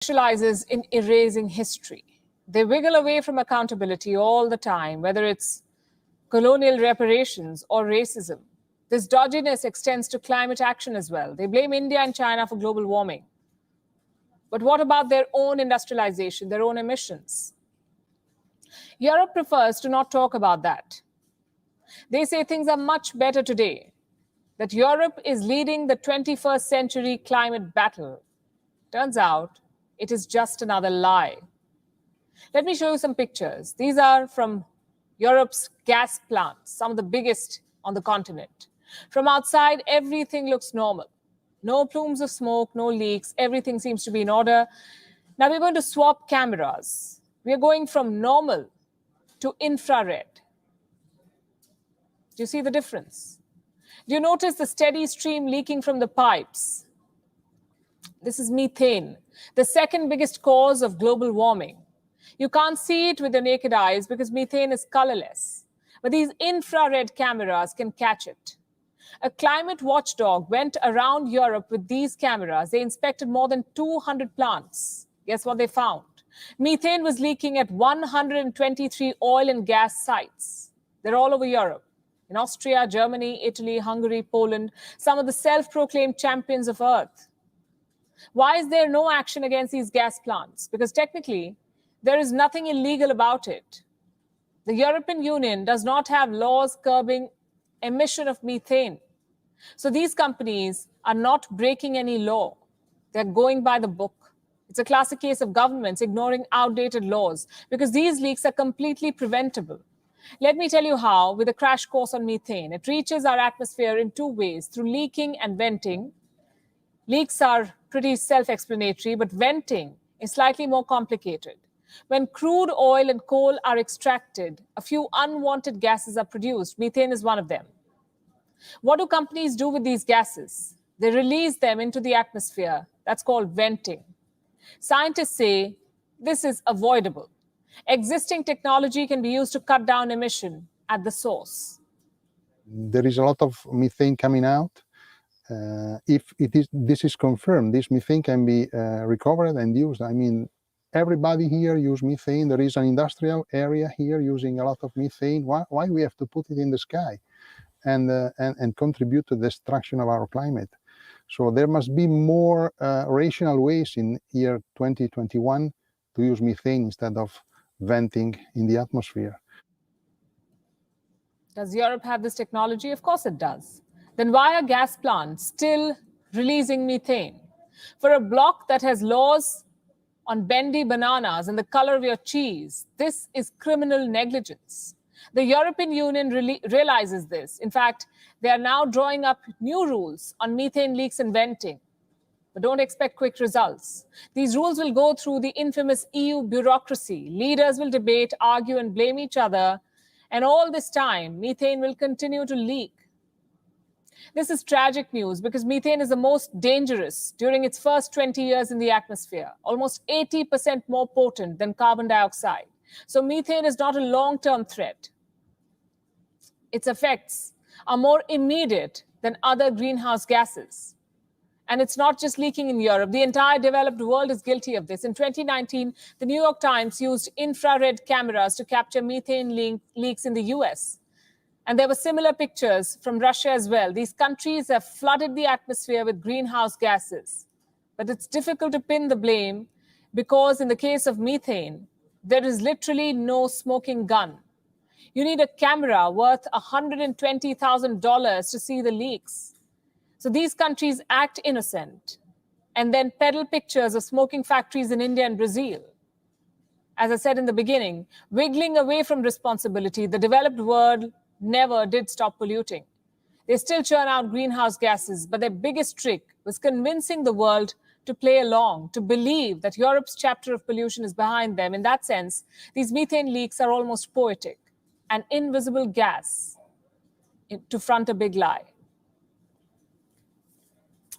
Specializes in erasing history. They wiggle away from accountability all the time, whether it's colonial reparations or racism. This dodginess extends to climate action as well. They blame India and China for global warming. But what about their own industrialization, their own emissions? Europe prefers to not talk about that. They say things are much better today, that Europe is leading the 21st century climate battle. Turns out, it is just another lie. Let me show you some pictures. These are from Europe's gas plants, some of the biggest on the continent. From outside, everything looks normal. No plumes of smoke, no leaks, everything seems to be in order. Now we're going to swap cameras. We're going from normal to infrared. Do you see the difference? Do you notice the steady stream leaking from the pipes? This is methane, the second biggest cause of global warming. You can't see it with your naked eyes because methane is colorless. But these infrared cameras can catch it. A climate watchdog went around Europe with these cameras. They inspected more than 200 plants. Guess what they found? Methane was leaking at 123 oil and gas sites. They're all over Europe. In Austria, Germany, Italy, Hungary, Poland, some of the self-proclaimed champions of Earth. Why is there no action against these gas plants? Because technically, there is nothing illegal about it. The European Union does not have laws curbing emission of methane. So these companies are not breaking any law. They're going by the book. It's a classic case of governments ignoring outdated laws because these leaks are completely preventable. Let me tell you how with a crash course on methane. It reaches our atmosphere in two ways, through leaking and venting. Leaks are pretty self-explanatory, but venting is slightly more complicated. When crude oil and coal are extracted, a few unwanted gases are produced. Methane is one of them. What do companies do with these gases? They release them into the atmosphere. That's called venting. Scientists say this is avoidable. Existing technology can be used to cut down emission at the source. There is a lot of methane coming out. If this is confirmed, this methane can be recovered and used. I mean, everybody here uses methane. There is an industrial area here using a lot of methane. Why we have to put it in the sky and contribute to the destruction of our climate? So there must be more rational ways in year 2021 to use methane instead of venting in the atmosphere. Does Europe have this technology? Of course it does. Then why are gas plants still releasing methane? For a bloc that has laws on bendy bananas and the color of your cheese, this is criminal negligence. The European Union realizes this. In fact, they are now drawing up new rules on methane leaks and venting. But don't expect quick results. These rules will go through the infamous EU bureaucracy. Leaders will debate, argue, and blame each other. And all this time, methane will continue to leak. This is tragic news because methane is the most dangerous during its first 20 years in the atmosphere, almost 80% more potent than carbon dioxide. So methane is not a long-term threat. Its effects are more immediate than other greenhouse gases. And it's not just leaking in Europe. The entire developed world is guilty of this. In 2019, the New York Times used infrared cameras to capture methane leaks in the US. And there were similar pictures from Russia as well. These countries have flooded the atmosphere with greenhouse gases. But it's difficult to pin the blame because in the case of methane, there is literally no smoking gun. You need a camera worth $120,000 to see the leaks. So these countries act innocent and then peddle pictures of smoking factories in India and Brazil. As I said in the beginning, wiggling away from responsibility, the developed world never did stop polluting. They still churn out greenhouse gases, but their biggest trick was convincing the world to play along, to believe that Europe's chapter of pollution is behind them. In that sense, these methane leaks are almost poetic, an invisible gas to front a big lie.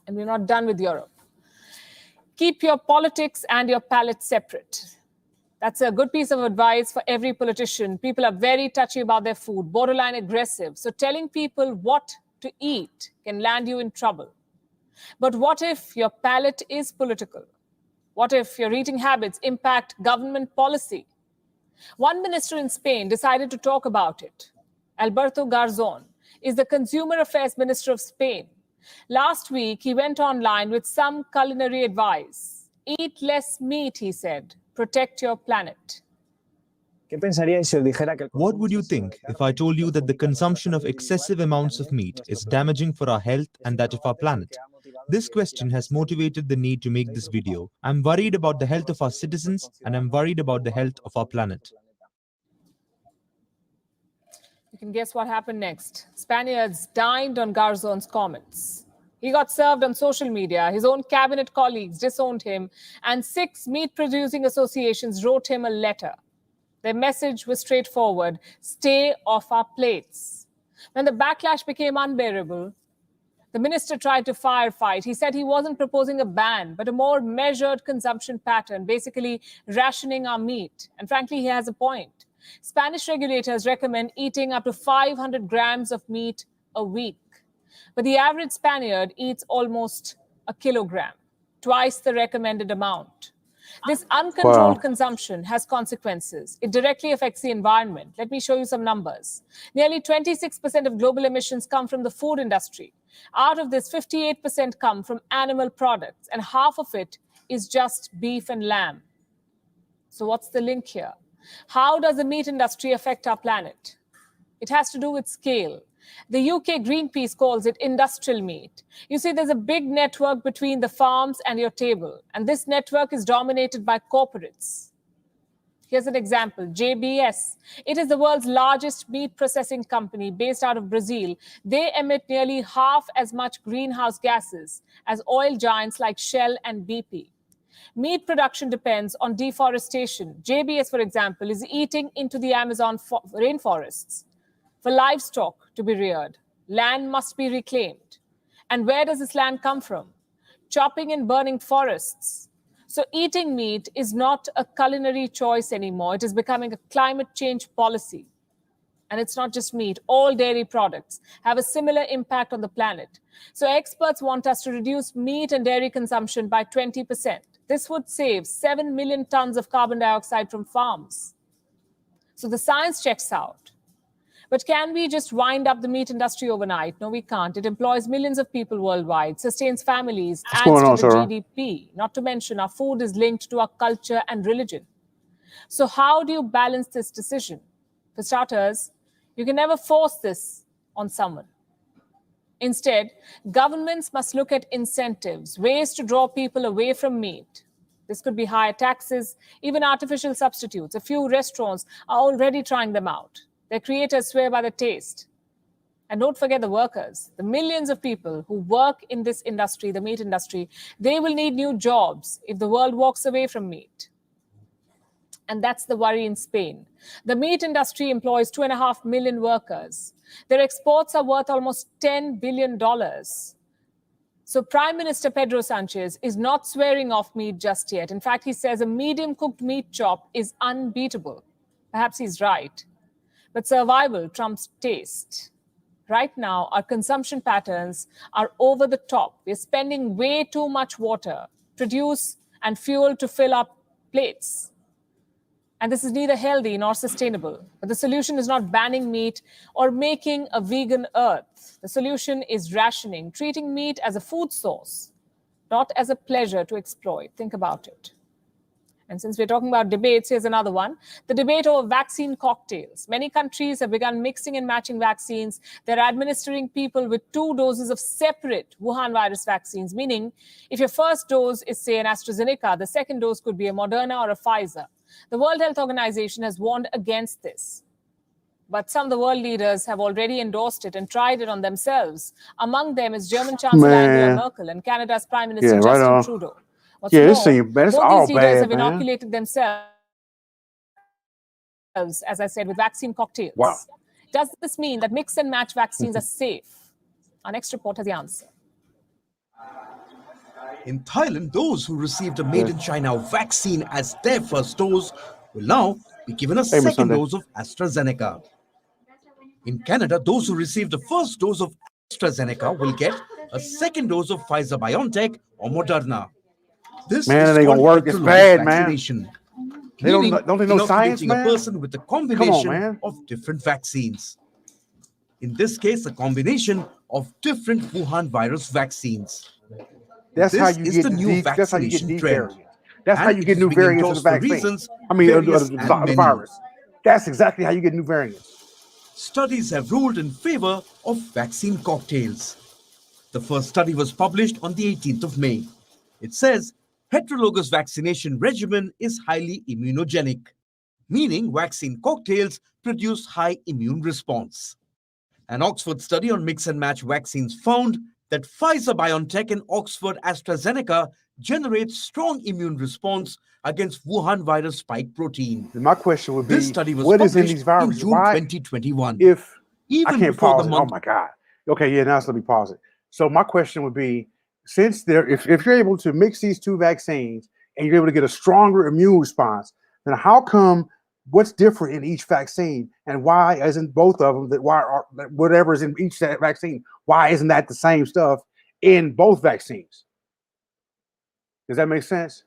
And we're not done with Europe. Keep your politics and your palate separate. That's a good piece of advice for every politician. People are very touchy about their food, borderline aggressive. So telling people what to eat can land you in trouble. But what if your palate is political? What if your eating habits impact government policy? One minister in Spain decided to talk about it. Alberto Garzón is the Consumer Affairs Minister of Spain. Last week, he went online with some culinary advice. Eat less meat, he said. Protect your planet. What would you think if I told you that the consumption of excessive amounts of meat is damaging for our health and that of our planet? This question has motivated the need to make this video. I'm worried about the health of our citizens and I'm worried about the health of our planet. You can guess what happened next. Spaniards dined on Garzón's comments. He got served on social media. His own cabinet colleagues disowned him, and 6 meat-producing associations wrote him a letter. Their message was straightforward: stay off our plates. When the backlash became unbearable, the minister tried to firefight. He said he wasn't proposing a ban, but a more measured consumption pattern, basically rationing our meat. And frankly, he has a point. Spanish regulators recommend eating up to 500 grams of meat a week. But the average Spaniard eats almost a kilogram, twice the recommended amount. This uncontrolled consumption has consequences. It directly affects the environment. Let me show you some numbers. Nearly 26% of global emissions come from the food industry. Out of this, 58% come from animal products, and half of it is just beef and lamb. So what's the link here? How does the meat industry affect our planet? It has to do with scale. The UK Greenpeace calls it industrial meat. You see, there's a big network between the farms and your table, and this network is dominated by corporates. Here's an example, JBS. It is the world's largest meat processing company based out of Brazil. They emit nearly half as much greenhouse gases as oil giants like Shell and BP. Meat production depends on deforestation. JBS, for example, is eating into the Amazon rainforests. For livestock to be reared, land must be reclaimed. And where does this land come from? Chopping and burning forests. So eating meat is not a culinary choice anymore. It is becoming a climate change policy. And it's not just meat. All dairy products have a similar impact on the planet. So experts want us to reduce meat and dairy consumption by 20%. This would save 7 million tons of carbon dioxide from farms. So the science checks out. But can we just wind up the meat industry overnight? No, we can't. It employs millions of people worldwide, sustains families, adds to the GDP. Not to mention, our food is linked to our culture and religion. So how do you balance this decision? For starters, you can never force this on someone. Instead, governments must look at incentives, ways to draw people away from meat. This could be higher taxes, even artificial substitutes. A few restaurants are already trying them out. Their creators swear by the taste. And don't forget the workers, the millions of people who work in this industry, the meat industry. They will need new jobs if the world walks away from meat. And that's the worry in Spain. The meat industry employs 2.5 million workers. Their exports are worth almost $10 billion. So Prime Minister Pedro Sanchez is not swearing off meat just yet. In fact, he says a medium-cooked meat chop is unbeatable. Perhaps he's right. But survival trumps taste. Right now, our consumption patterns are over the top. We're spending way too much water, produce, and fuel to fill up plates. And this is neither healthy nor sustainable. But the solution is not banning meat or making a vegan earth. The solution is rationing, treating meat as a food source, not as a pleasure to exploit. Think about it. And since we're talking about debates, here's another one. The debate over vaccine cocktails. Many countries have begun mixing and matching vaccines. They're administering people with 2 doses of separate Wuhan virus vaccines, meaning if your first dose is, say, an AstraZeneca, the second dose could be a Moderna or a Pfizer. The World Health Organization has warned against this. But some of the world leaders have already endorsed it and tried it on themselves. Among them is German Chancellor Angela Merkel and Canada's Prime Minister Justin Trudeau. What's more, this thing, man, it's both all these leaders bad, have man. inoculated themselves, as I said, with vaccine cocktails. Wow. Does this mean that mix and match vaccines are safe? Our next report has the answer. In Thailand, those who received a made-in-China vaccine as their first dose will now be given a second dose of AstraZeneca. In Canada, those who received the first dose of AstraZeneca will get a second dose of Pfizer-BioNTech or Moderna. This Man, is it ain't gonna called work. It's heterologous bad, man. vaccination. They don't Meaning they know science, inoculating a man? person with a Come on, combination man. of different vaccines. In this case, a combination of different Wuhan virus vaccines. That's how This you is get the new that's how you get vaccination deep trend, variants. That's how and you it get is new being variants of the endorsed for vaccine. reasons I mean, various and the many. virus. That's exactly how you get new variants. Studies have ruled in favor of vaccine cocktails. The first study was published on the 18th of May. It says heterologous vaccination regimen is highly immunogenic, meaning vaccine cocktails produce high immune response. An Oxford study on mix and match vaccines found that Pfizer-BioNTech and Oxford AstraZeneca generate strong immune response against Wuhan virus spike protein. And my question would This be, study was what is in published these in viruses? June Why, 2021. if I Even can't before the pause it. Oh month. my God. Okay, yeah, now let me pause it. So my question would be, since if you're able to mix these two vaccines and you're able to get a stronger immune response, then how come what's different in each vaccine, and why isn't both of them whatever is in each vaccine, why isn't that the same stuff in both vaccines? Does that make sense?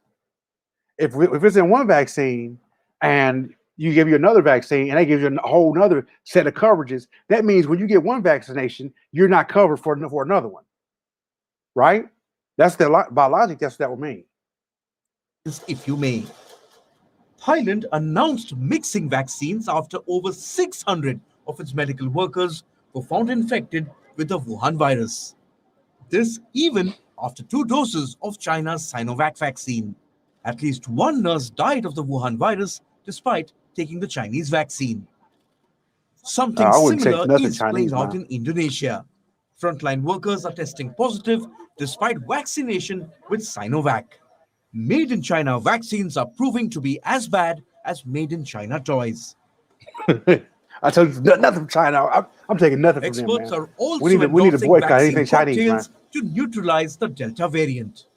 If it's in one vaccine and you give you another vaccine and they give you a whole other set of coverages, that means when you get one vaccination, you're not covered for another one, right? That's by logic, that's what that would mean. If you may. Thailand announced mixing vaccines after over 600 of its medical workers were found infected with the Wuhan virus. This even after 2 doses of China's Sinovac vaccine. At least one nurse died of the Wuhan virus despite taking the Chinese vaccine. Something I wouldn't take similar nothing is Chinese, playing out man. in Indonesia. Frontline workers are testing positive despite vaccination with Sinovac. Made in China vaccines are proving to be as bad as made in China toys. I told you nothing from China. I'm taking nothing from them, Experts man. are also We need to endorsing boycott vaccine anything Chinese, man. cocktails to neutralize the Delta variant.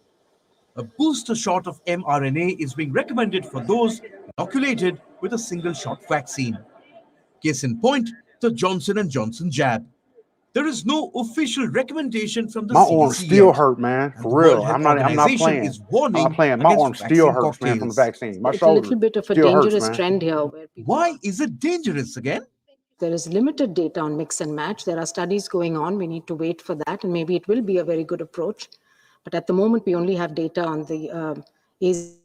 A booster shot of mRNA is being recommended for those inoculated with a single shot vaccine. Case in point, the Johnson & Johnson jab. There is no official recommendation from the My CDC arms still yet, hurt, man. and For the World real. Health I'm not Organization playing. is warning I'm not playing. My against arm still vaccine hurts, man, from the cocktails. vaccine. My It's a shoulder little bit of a still hurts, dangerous man. trend here where people, Why is it dangerous again? there is limited data on mix and match. There are studies going on. We need to wait for that, and maybe it will be a very good approach. But at the moment, we only have data on the AZ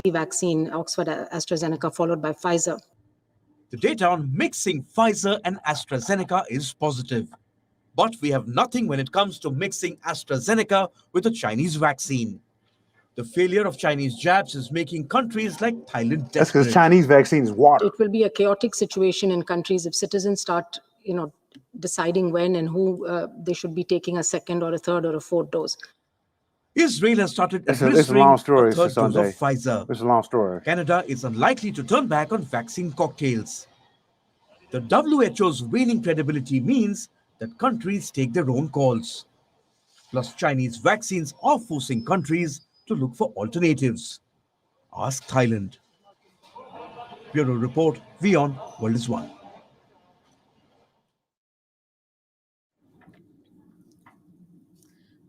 vaccine, Oxford AstraZeneca, followed by Pfizer. The data on mixing Pfizer and AstraZeneca is positive. But we have nothing when it comes to mixing AstraZeneca with a Chinese vaccine. The failure of Chinese jabs is making countries like Thailand That's because desperate. Chinese vaccine is water. It will be a chaotic situation in countries if citizens start, deciding when and who they should be taking a second or a third or a fourth dose. Israel has started It's a administering long a story, third Sister dose of Sunday. Pfizer. It's a long story. Canada is unlikely to turn back on vaccine cocktails. The WHO's waning credibility means that countries take their own calls. Plus, Chinese vaccines are forcing countries to look for alternatives. Ask Thailand. Bureau Report, WION, World is One.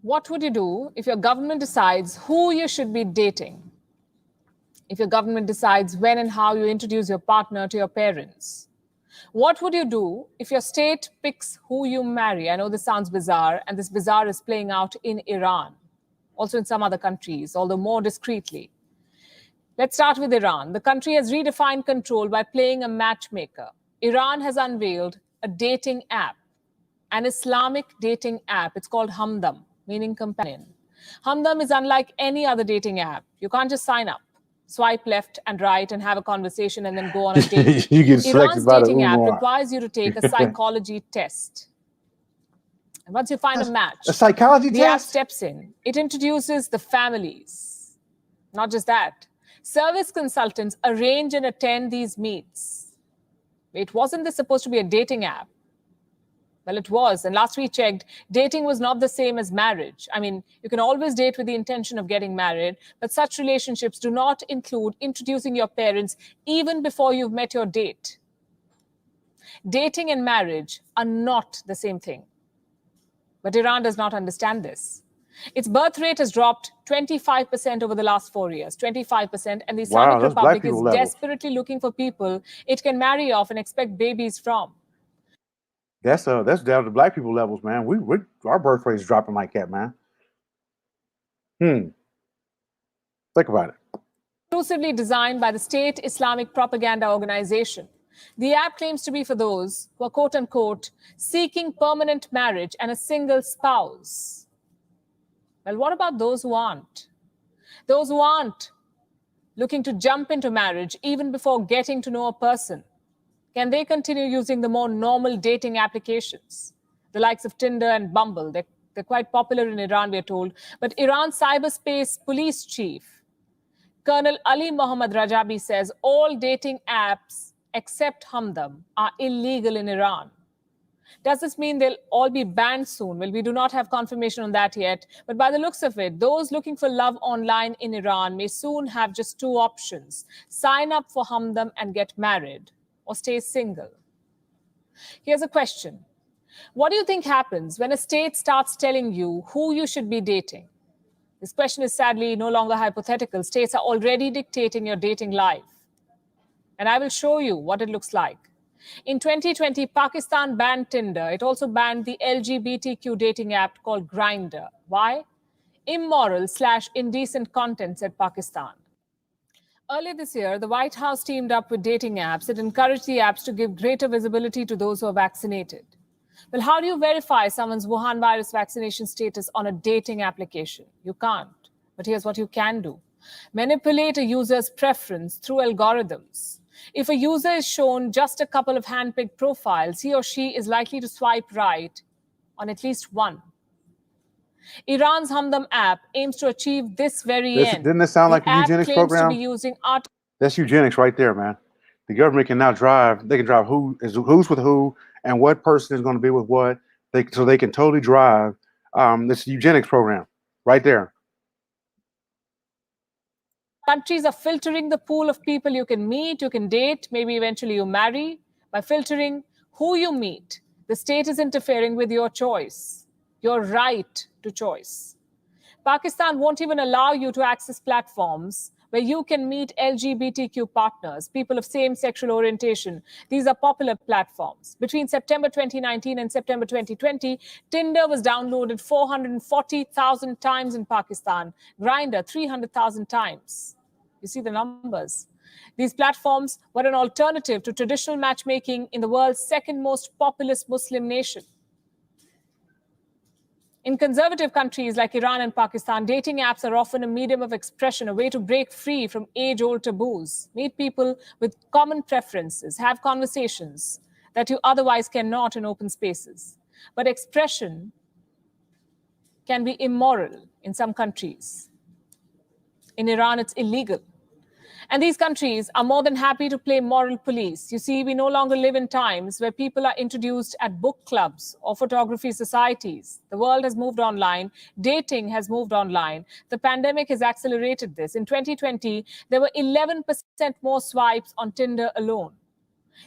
What would you do if your government decides who you should be dating? If your government decides when and how you introduce your partner to your parents? What would you do if your state picks who you marry? I know this sounds bizarre, and this bizarre is playing out in Iran, also in some other countries, although more discreetly. Let's start with Iran. The country has redefined control by playing a matchmaker. Iran has unveiled a dating app, an Islamic dating app. It's called Hamdam, meaning companion. Hamdam is unlike any other dating app. You can't just sign up, swipe left and right and have a conversation and then go on a date. You get selected Iran's by the dating app Uno. requires you to take a psychology test. And once you find a match, A psychology the app test? steps in. It introduces the families. Not just that. Service consultants arrange and attend these meets. Wait, wasn't this supposed to be a dating app? Well, it was. And last we checked, dating was not the same as marriage. I mean, you can always date with the intention of getting married, but such relationships do not include introducing your parents even before you've met your date. Dating and marriage are not the same thing. But Iran does not understand this. Its birth rate has dropped 25% over the last 4 years, 25%. And the Wow, Islamic that's black Republic is people levels. desperately looking for people it can marry off and expect babies from. That's down to black people levels, man. Our birth rate is dropping like that, man. Think about it. Exclusively designed by the state Islamic propaganda organization. The app claims to be for those who are, quote unquote, seeking permanent marriage and a single spouse. Well, what about those who aren't? Those who aren't looking to jump into marriage even before getting to know a person. Can they continue using the more normal dating applications? The likes of Tinder and Bumble, they're quite popular in Iran, we're told. But Iran's cyberspace police chief, Colonel Ali Mohammad Rajabi, says all dating apps except Hamdam are illegal in Iran. Does this mean they'll all be banned soon? Well, we do not have confirmation on that yet. But by the looks of it, those looking for love online in Iran may soon have just two options: sign up for Hamdam and get married, or stay single. Here's a question. What do you think happens when a state starts telling you who you should be dating? This question is sadly no longer hypothetical. States are already dictating your dating life. And I will show you what it looks like. In 2020, Pakistan banned Tinder. It also banned the LGBTQ dating app called Grindr. Why? Immoral/indecent content, said Pakistan. Earlier this year, the White House teamed up with dating apps that encouraged the apps to give greater visibility to those who are vaccinated. Well, how do you verify someone's Wuhan virus vaccination status on a dating application? You can't. But here's what you can do. Manipulate a user's preference through algorithms. If a user is shown just a couple of hand-picked profiles, he or she is likely to swipe right on at least one. Iran's Hamdam app aims to achieve this very end. Didn't this sound like a eugenics program? To be using art. That's eugenics right there, man. The government can now drive. They can drive who's with who and what person is going to be with what. So they can totally drive this eugenics program right there. Countries are filtering the pool of people you can meet, you can date, maybe eventually you marry. By filtering who you meet, the state is interfering with your choice, your right to choice. Pakistan won't even allow you to access platforms where you can meet LGBTQ partners, people of same sexual orientation. These are popular platforms. Between September 2019 and September 2020, Tinder was downloaded 440,000 times in Pakistan, Grindr 300,000 times. You see the numbers. These platforms were an alternative to traditional matchmaking in the world's second most populous Muslim nation. In conservative countries like Iran and Pakistan, dating apps are often a medium of expression, a way to break free from age-old taboos, meet people with common preferences, have conversations that you otherwise cannot in open spaces. But expression can be immoral in some countries. In Iran, it's illegal. And these countries are more than happy to play moral police. You see, we no longer live in times where people are introduced at book clubs or photography societies. The world has moved online. Dating has moved online. The pandemic has accelerated this. In 2020, there were 11% more swipes on Tinder alone.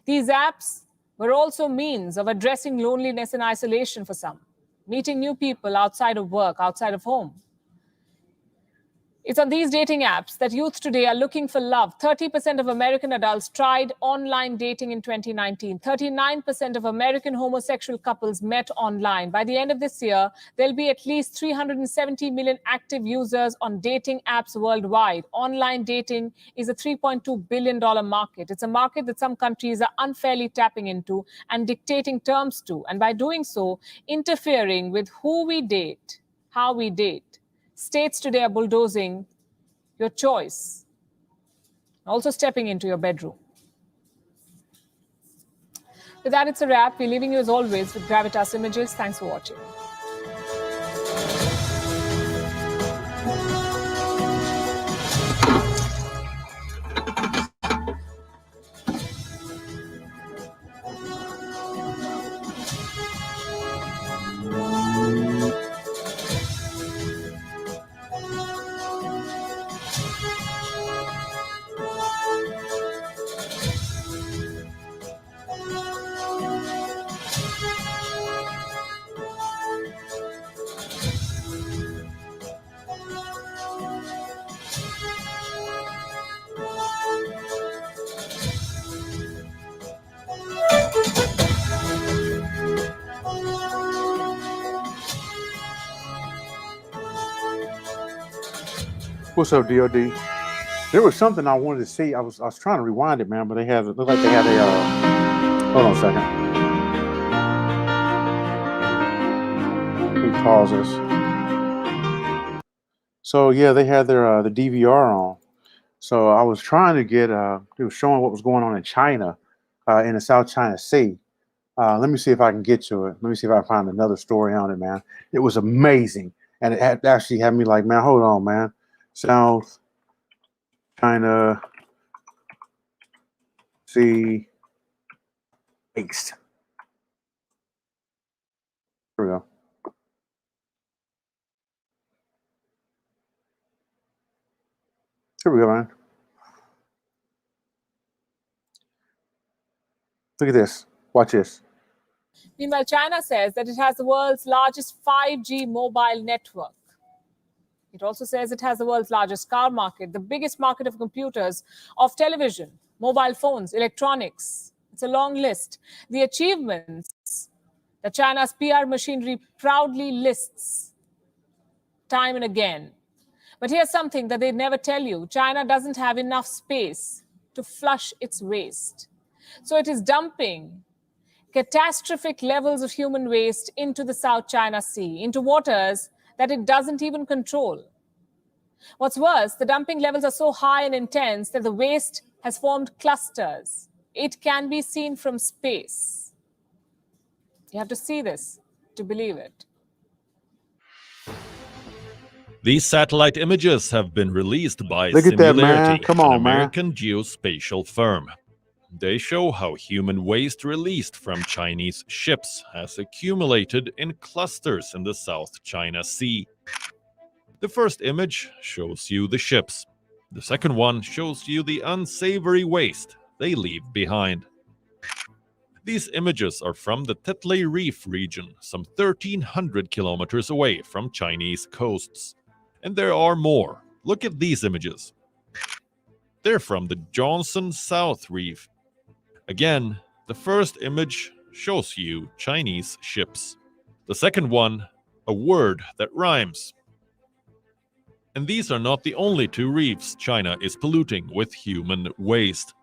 These apps were also means of addressing loneliness and isolation for some, meeting new people outside of work, outside of home. It's on these dating apps that youth today are looking for love. 30% of American adults tried online dating in 2019. 39% of American homosexual couples met online. By the end of this year, there'll be at least 370 million active users on dating apps worldwide. Online dating is a $3.2 billion market. It's a market that some countries are unfairly tapping into and dictating terms to. And by doing so, interfering with who we date, how we date. States today are bulldozing your choice, also stepping into your bedroom. With that, it's a wrap. We're leaving you as always with Gravitas Images. Thanks for watching. What's up, DOD? There was something I wanted to see. I was trying to rewind it, man, but it looked like they had a. Hold on a second. Let me pause this. So yeah, they had their the DVR on. So I was trying to get. It was showing what was going on in China, in the South China Sea. Let me see if I can get to it. Let me see if I can find another story on it, man. It was amazing, and it actually had me like, man, hold on, man. South China Sea waste. Here we go. Here we go, man. Look at this. Watch this. Meanwhile, China says that it has the world's largest 5G mobile network. It also says it has the world's largest car market, the biggest market of computers, of television, mobile phones, electronics. It's a long list. The achievements that China's PR machinery proudly lists time and again. But here's something that they never tell you. China doesn't have enough space to flush its waste. So it is dumping catastrophic levels of human waste into the South China Sea, into waters that it doesn't even control. What's worse, the dumping levels are so high and intense that the waste has formed clusters. It can be seen from space. You have to see this to believe it. These satellite images have been released by Look at that, man. Singularity, Come on, an man. American geospatial firm. They show how human waste released from Chinese ships has accumulated in clusters in the South China Sea. The first image shows you the ships. The second one shows you the unsavory waste they leave behind. These images are from the Tetley Reef region, some 1,300 kilometers away from Chinese coasts. And there are more. Look at these images. They're from the Johnson South Reef. Again, the first image shows you Chinese ships. The second one, a word that rhymes. And these are not the only two reefs China is polluting with human waste.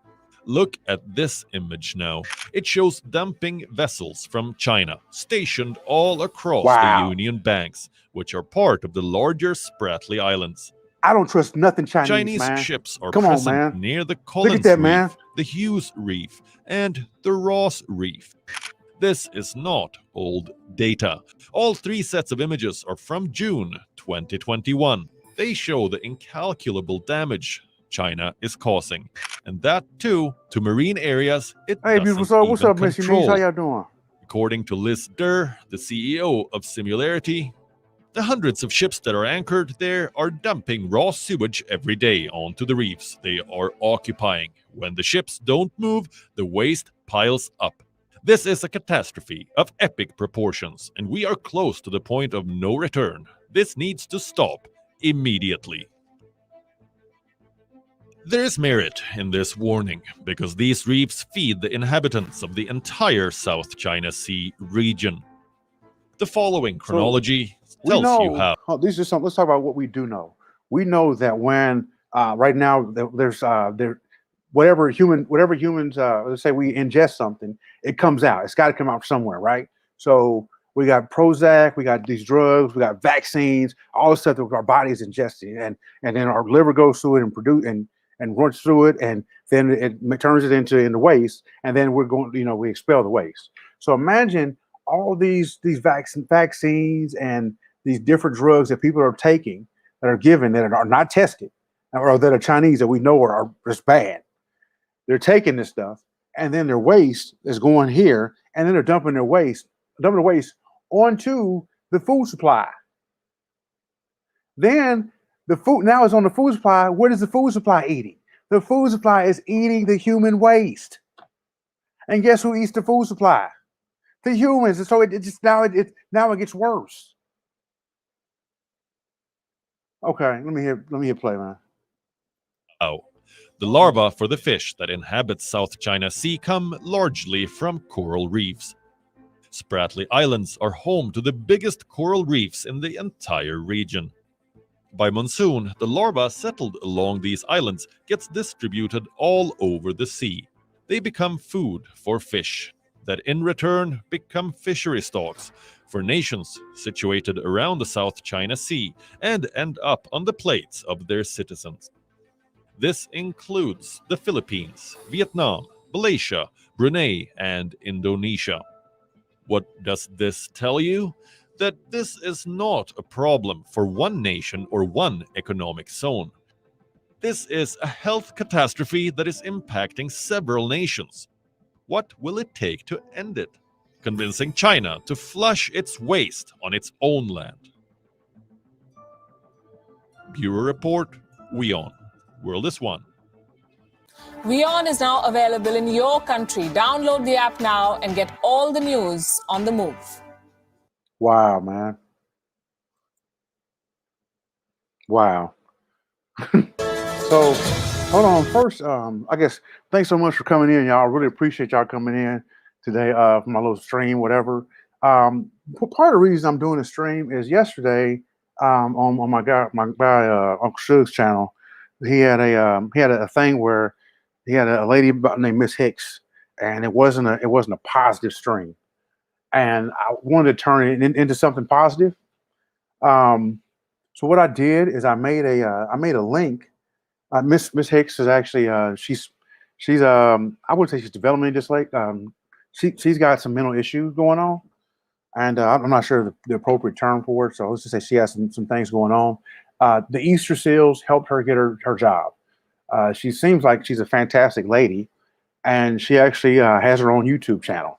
Look at this image now. It shows dumping vessels from China stationed all across the Union Banks, which are part of the larger Spratly Islands. I don't trust nothing Chinese, man. Ships are Come on, present man. near the Look Collins at that, Reef, man. the Hughes Reef, and the Ross Reef. This is not old data. All three sets of images are from June 2021. They show the incalculable damage China is causing, and that too to marine areas it Hey, doesn't beautiful soul. What's even up, Miss control. Eunice? How y'all doing? According to Liz Durr, the CEO of Singularity, the hundreds of ships that are anchored there are dumping raw sewage every day onto the reefs they are occupying. When the ships don't move, the waste piles up. This is a catastrophe of epic proportions, and we are close to the point of no return. This needs to stop immediately. There is merit in this warning, because these reefs feed the inhabitants of the entire South China Sea region. The following chronology tells you how. These are some. Let's talk about what we do know. We know that when right now there's whatever humans let's say we ingest something, it comes out. It's got to come out somewhere, right? So we got Prozac, we got these drugs, we got vaccines, all the stuff that our body's ingesting, and then our liver goes through it and produce and runs through it, and then it turns it into waste, and then we're going, we expel the waste. So imagine all these vaccines and these different drugs that people are taking, that are given, that are not tested, or that are Chinese, that we know are just bad. They're taking this stuff, and then their waste is going here, and then they're dumping the waste onto the food supply. Then the food now is on the food supply. What is the food supply eating? The food supply is eating the human waste. And guess who eats the food supply? The humans. And so it gets worse. Okay, let me hit play, man. Oh, the larvae for the fish that inhabit South China Sea come largely from coral reefs. Spratly Islands are home to the biggest coral reefs in the entire region. By monsoon, the larva settled along these islands gets distributed all over the sea. They become food for fish, that in return become fishery stocks for nations situated around the South China Sea and end up on the plates of their citizens. This includes the Philippines, Vietnam, Malaysia, Brunei, and Indonesia. What does this tell you? That this is not a problem for one nation or one economic zone. This is a health catastrophe that is impacting several nations. What will it take to end it? Convincing China to flush its waste on its own land. Bureau Report, WION. World is One. WION is now available in your country. Download the app now and get all the news on the move. Wow, man. Wow. So, hold on. First, I guess thanks so much for coming in, y'all. I really appreciate y'all coming in today for my little stream, whatever. Part of the reason I'm doing the stream is yesterday on my guy Uncle Suge's channel, he had a thing where he had a lady named Miss Hicks, and it wasn't a positive stream, and I wanted to turn it into something positive. So what I did is I made a link. Miss Hicks is actually she's I would say she's developmentally dyslexic. She's got some mental issues going on, and I'm not sure the appropriate term for it. So let's just say she has some things going on. The Easter seals helped her get her job. She seems like she's a fantastic lady, and she actually has her own YouTube channel.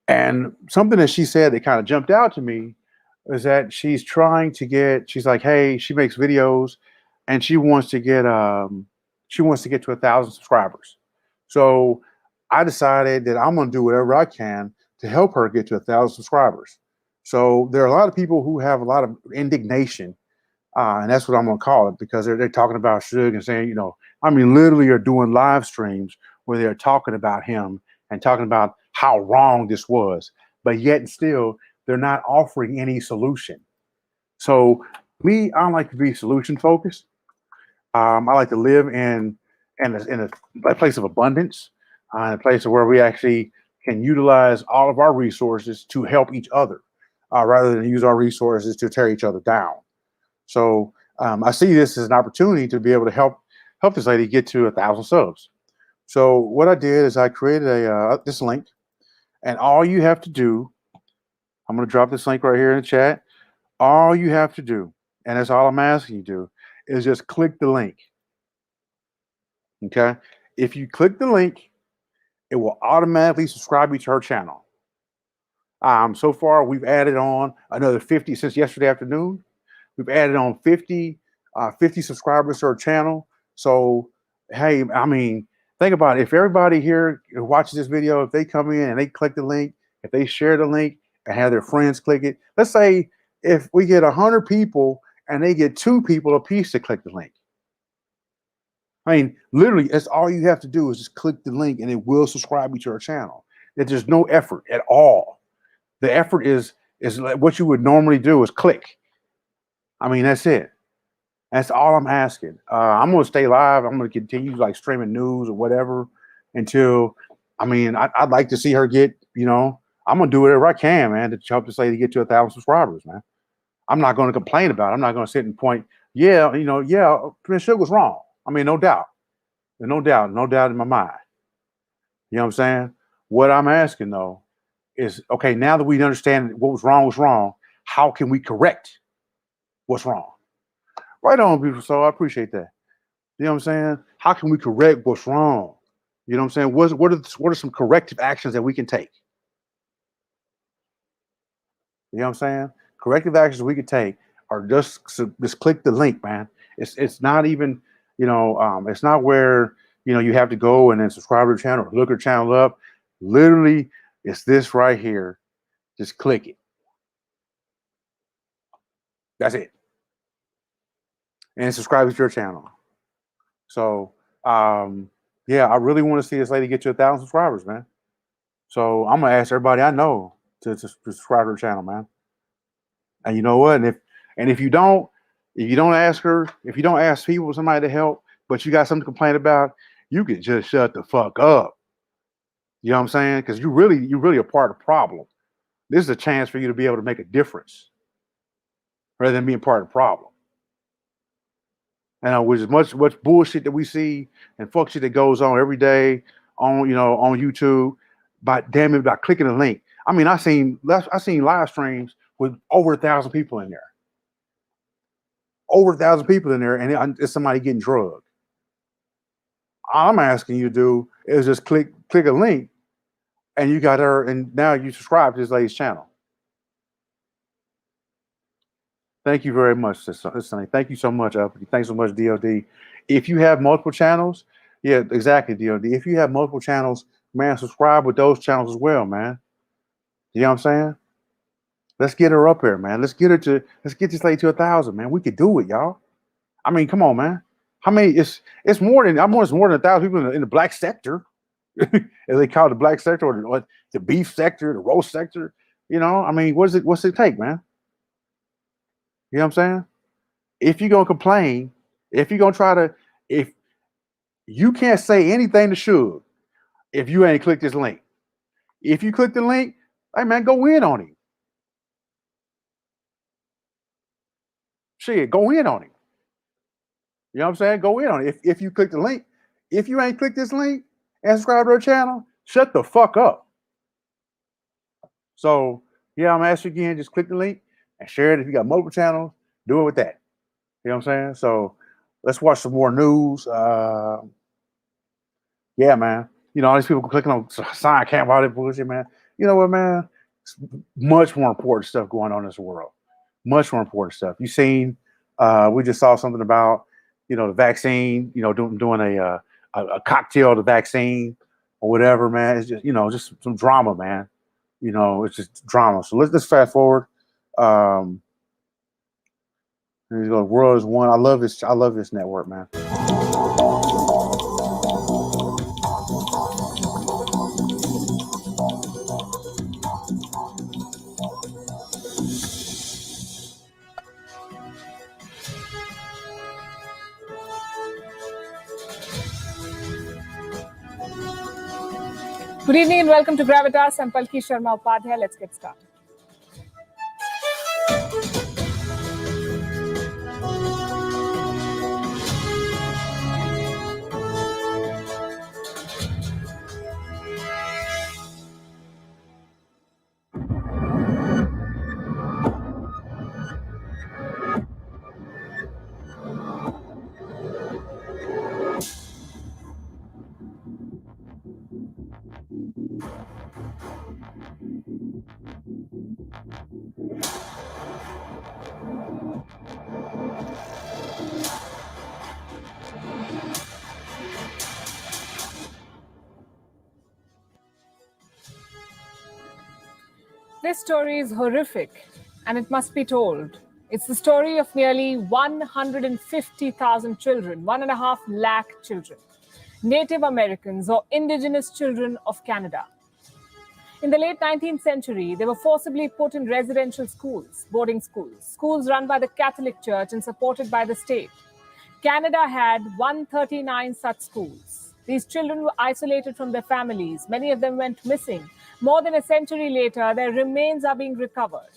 And something that she said that kind of jumped out to me is that she's like, hey, she makes videos and she wants to get to 1,000 subscribers. So I decided that I'm going to do whatever I can to help her get to 1,000 subscribers. So there are a lot of people who have a lot of indignation, and that's what I'm going to call it, because they're talking about Suge and saying, literally are doing live streams where they're talking about him and talking about how wrong this was, but yet still they're not offering any solution. So I like to be solution focused. I like to live in a place of abundance, a place where we actually can utilize all of our resources to help each other, rather than use our resources to tear each other down. So I see this as an opportunity to be able to help this lady get to 1,000 subs. So what I did is I created this link, and all you have to do, I'm going to drop this link right here in the chat. All you have to do, and that's all I'm asking you to do, is just click the link. Okay? If you click the link, it will automatically subscribe you to her channel. So far, we've added on another 50 since yesterday afternoon. We've added on 50 subscribers to her channel. So, hey, think about it. If everybody here who watches this video, if they come in and they click the link, if they share the link and have their friends click it, let's say if we get 100 people and they get 2 people apiece to click the link. Literally, that's all you have to do is just click the link and it will subscribe you to our channel. There's no effort at all. The effort is like what you would normally do is click. That's it. That's all I'm asking. I'm going to stay live. I'm going to continue like streaming news or whatever until, I'd like to see her get, I'm going to do whatever I can, man, to help this lady get to 1,000 subscribers, man. I'm not going to complain about it. I'm not going to sit and point, Prince Suge was wrong. No doubt. No doubt in my mind. You know what I'm saying? What I'm asking, though, is, okay, now that we understand what was wrong, how can we correct what's wrong? Right on, people. So I appreciate that. You know what I'm saying? How can we correct what's wrong? You know what I'm saying? What are some corrective actions that we can take? You know what I'm saying? Corrective actions we could take are just click the link, man. It's not even, it's not where, you have to go and then subscribe to the channel or look her channel up. Literally, it's this right here. Just click it. That's it. And subscribe to your channel. So, yeah, I really want to see this lady get to 1,000 subscribers, man. So I'm gonna ask everybody I know to subscribe to her channel, man. And you know what? And if you don't, If you don't ask her, if you don't ask people, somebody to help, but you got something to complain about, you can just shut the fuck up. You know what I'm saying? Because you're really a part of the problem. This is a chance for you to be able to make a difference rather than being part of the problem. And with as much bullshit that we see and fuck shit that goes on every day on YouTube, by clicking a link. I mean, I seen live streams with over 1,000 people in there. Over 1,000 people in there, and it's somebody getting drugged. All I'm asking you to do is just click a link, and you got her, and now you subscribe to this lady's channel. Thank you very much, Sonny. Thank you so much, Uppity. Thanks so much, DOD. If you have multiple channels, yeah, exactly, DOD. If you have multiple channels, man, subscribe with those channels as well, man. You know what I'm saying? Let's get her up here, man. Let's get this lady to 1,000, man. We could do it, y'all. I mean, come on, man. How many? It's more than 1,000 people in the black sector, as they call it, the black sector, or the beef sector, the roast sector. You know, I mean, what's it take, man? You know what I'm saying? If you're gonna complain, if you're gonna if you can't say anything to Suge if you ain't clicked this link. If you click the link, hey man, go in on him. Shit, go in on him. You know what I'm saying? Go in on it. If you click the link, if you ain't clicked this link and subscribe to our channel, shut the fuck up. So yeah, I'm asking you again, just click the link and share it. If you got multiple channels, do it with that. You know what I'm saying? So let's watch some more news. Yeah, man. You know, all these people clicking on sign camp, all that bullshit, man. You know what, man? It's much more important stuff going on in this world. Much more important stuff. You seen? We just saw something about, you know, the vaccine. You know, doing a cocktail of the vaccine or whatever, man. It's just, you know, just some drama, man. You know, it's just drama. So let's fast forward. There you go. World is one. I love this network, man. Good evening and welcome to Gravitas. I'm Palki Sharma Upadhyay. Let's get started. This story is horrific, and it must be told. It's the story of nearly 150,000 children, 1.5 lakh children, Native Americans or indigenous children of Canada. In the late 19th century, they were forcibly put in residential schools, boarding schools run by the Catholic Church and supported by the state. Canada had 139 such schools. These children were isolated from their families. Many of them went missing. More than a century later, their remains are being recovered.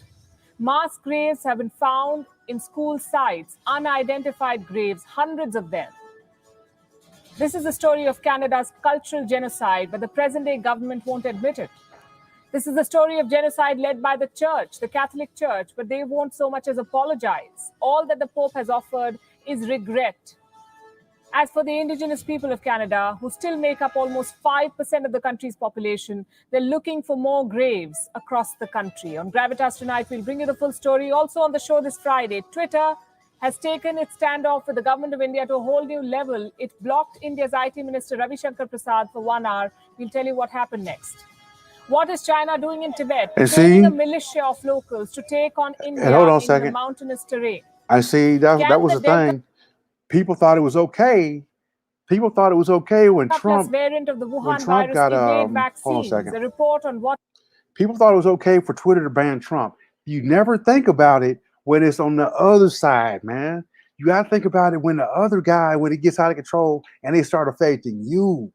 Mass graves have been found in school sites, unidentified graves, hundreds of them. This is the story of Canada's cultural genocide, but the present-day government won't admit it. This is the story of genocide led by the Church, the Catholic Church, but they won't so much as apologize. All that the Pope has offered is regret. As for the indigenous people of Canada, who still make up almost 5% of the country's population, they're looking for more graves across the country. On Gravitas tonight, we'll bring you the full story. Also on the show this Friday, Twitter has taken its standoff with the government of India to a whole new level. It blocked India's IT Minister Ravi Shankar Prasad for 1 hour. We'll tell you what happened next. What is China doing in Tibet? Training a militia of locals to take on India in the mountainous terrain. I see. That was the thing. People thought it was okay. People thought it was okay when Trump variant of the Wuhan virus got vaccines. hold on a second. A report on what people thought it was okay for Twitter to ban Trump. You never think about it when it's on the other side, man. You got to think about it when the other guy, when it gets out of control and they start affecting you.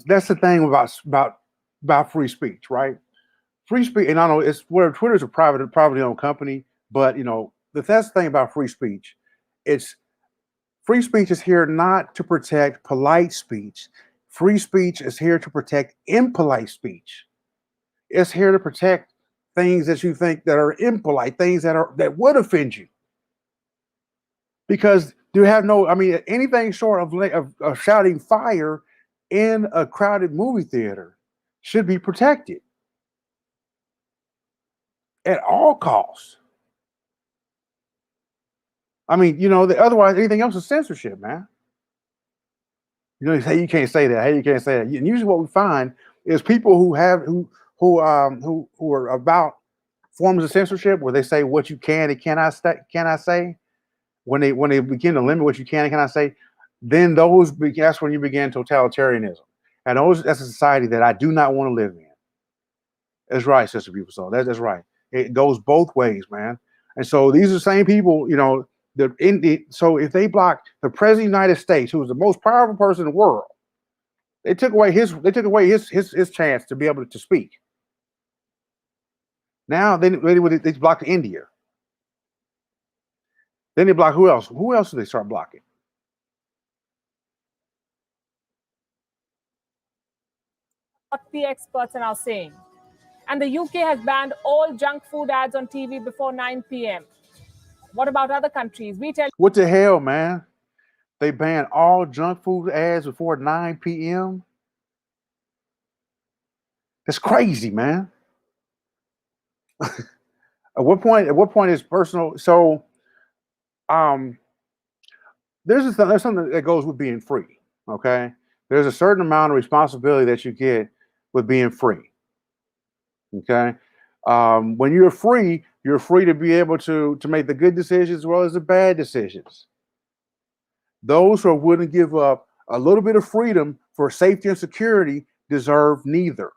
That's the thing about free speech, right? Free speech, and I know it's where Twitter's a privately owned company, but you know, that's the thing about free speech. It's free speech is here not to protect polite speech. Free speech is here to protect impolite speech. It's here to protect things that you think that are impolite, things that would offend you. Because you have no, I mean, anything short of shouting fire in a crowded movie theater should be protected at all costs. I mean, you know, otherwise anything else is censorship, man. You know, hey, you can't say that. Hey, you can't say that. And usually, what we find is people who are about forms of censorship, where they say what you can and cannot say. When they begin to limit what you can and cannot say, then that's when you begin totalitarianism, and that's a society that I do not want to live in. That's right, Sister Beautiful Soul. That's right. It goes both ways, man. And so these are the same people, you know. So if they block the President of the United States, who is the most powerful person in the world, they took away his chance to be able to speak. Now they blocked India. Then they block who else? Who else do they start blocking? What the experts are now saying. And the UK has banned all junk food ads on TV before 9 p.m. What about other countries? What the hell, man? They ban all junk food ads before 9 p.m. That's crazy, man. At what point is personal? So, there's something that goes with being free. Okay, there's a certain amount of responsibility that you get with being free. Okay, when you're free to be able to make the good decisions as well as the bad decisions. Those who are willing to give up a little bit of freedom for safety and security deserve neither.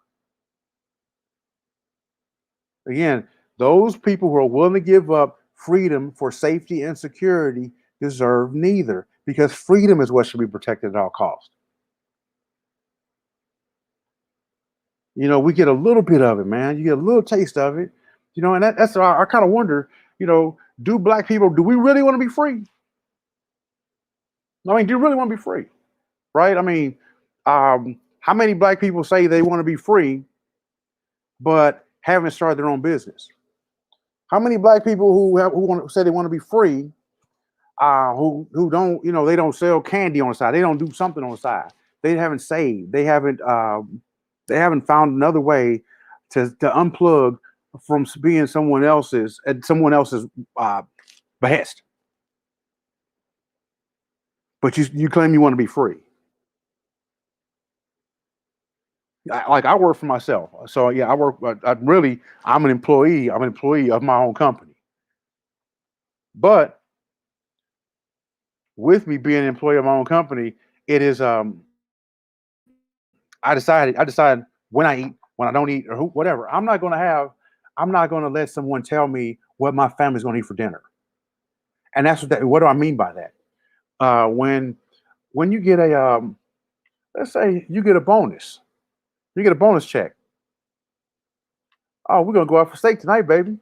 Again, those people who are willing to give up freedom for safety and security deserve neither, because freedom is what should be protected at all costs. You know, we get a little bit of it, man. You get a little taste of it, you know, and that's I kind of wonder, you know, do we really want to be free? I mean, do you really want to be free? Right? I mean, how many black people say they want to be free, but haven't started their own business? How many black people who say they want to be free, who don't, you know, they don't sell candy on the side, they don't do something on the side, they haven't saved, they haven't found another way to unplug from being someone else's behest. But you claim you want to be free. I work for myself, so yeah, I'm an employee. I'm an employee of my own company. But with me being an employee of my own company, it is I decide when I eat, when I don't eat, or whatever. I'm not going to let someone tell me what my family's going to eat for dinner. And what do I mean by that? When you get let's say you get a bonus. You get a bonus check. Oh, we're going to go out for steak tonight, baby.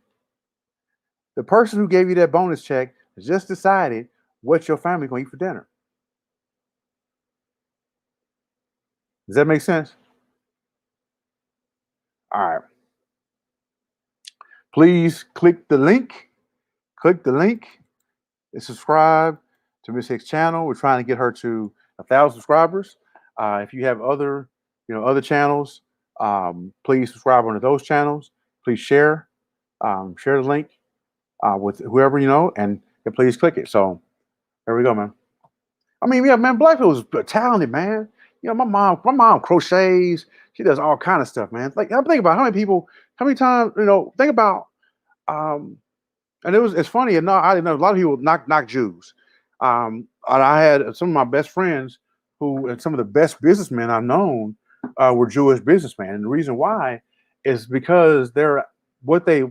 The person who gave you that bonus check just decided what your family's going to eat for dinner. Does that make sense? All right. Please click the link. Click the link and subscribe to Miss Hicks' channel. We're trying to get her to 1,000 subscribers. If you have other channels, please subscribe onto those channels. Please share the link with whoever you know, and please click it. So there we go, man. I mean, yeah, man, black people is talented, man. You know, my mom crochets. She does all kind of stuff, man. Like, I'm thinking about how many times, you know, think about, and it's funny enough, I didn't know a lot of people knock Jews. And I had some of my best friends and some of the best businessmen I've known were Jewish businessmen. And the reason why is because they're what they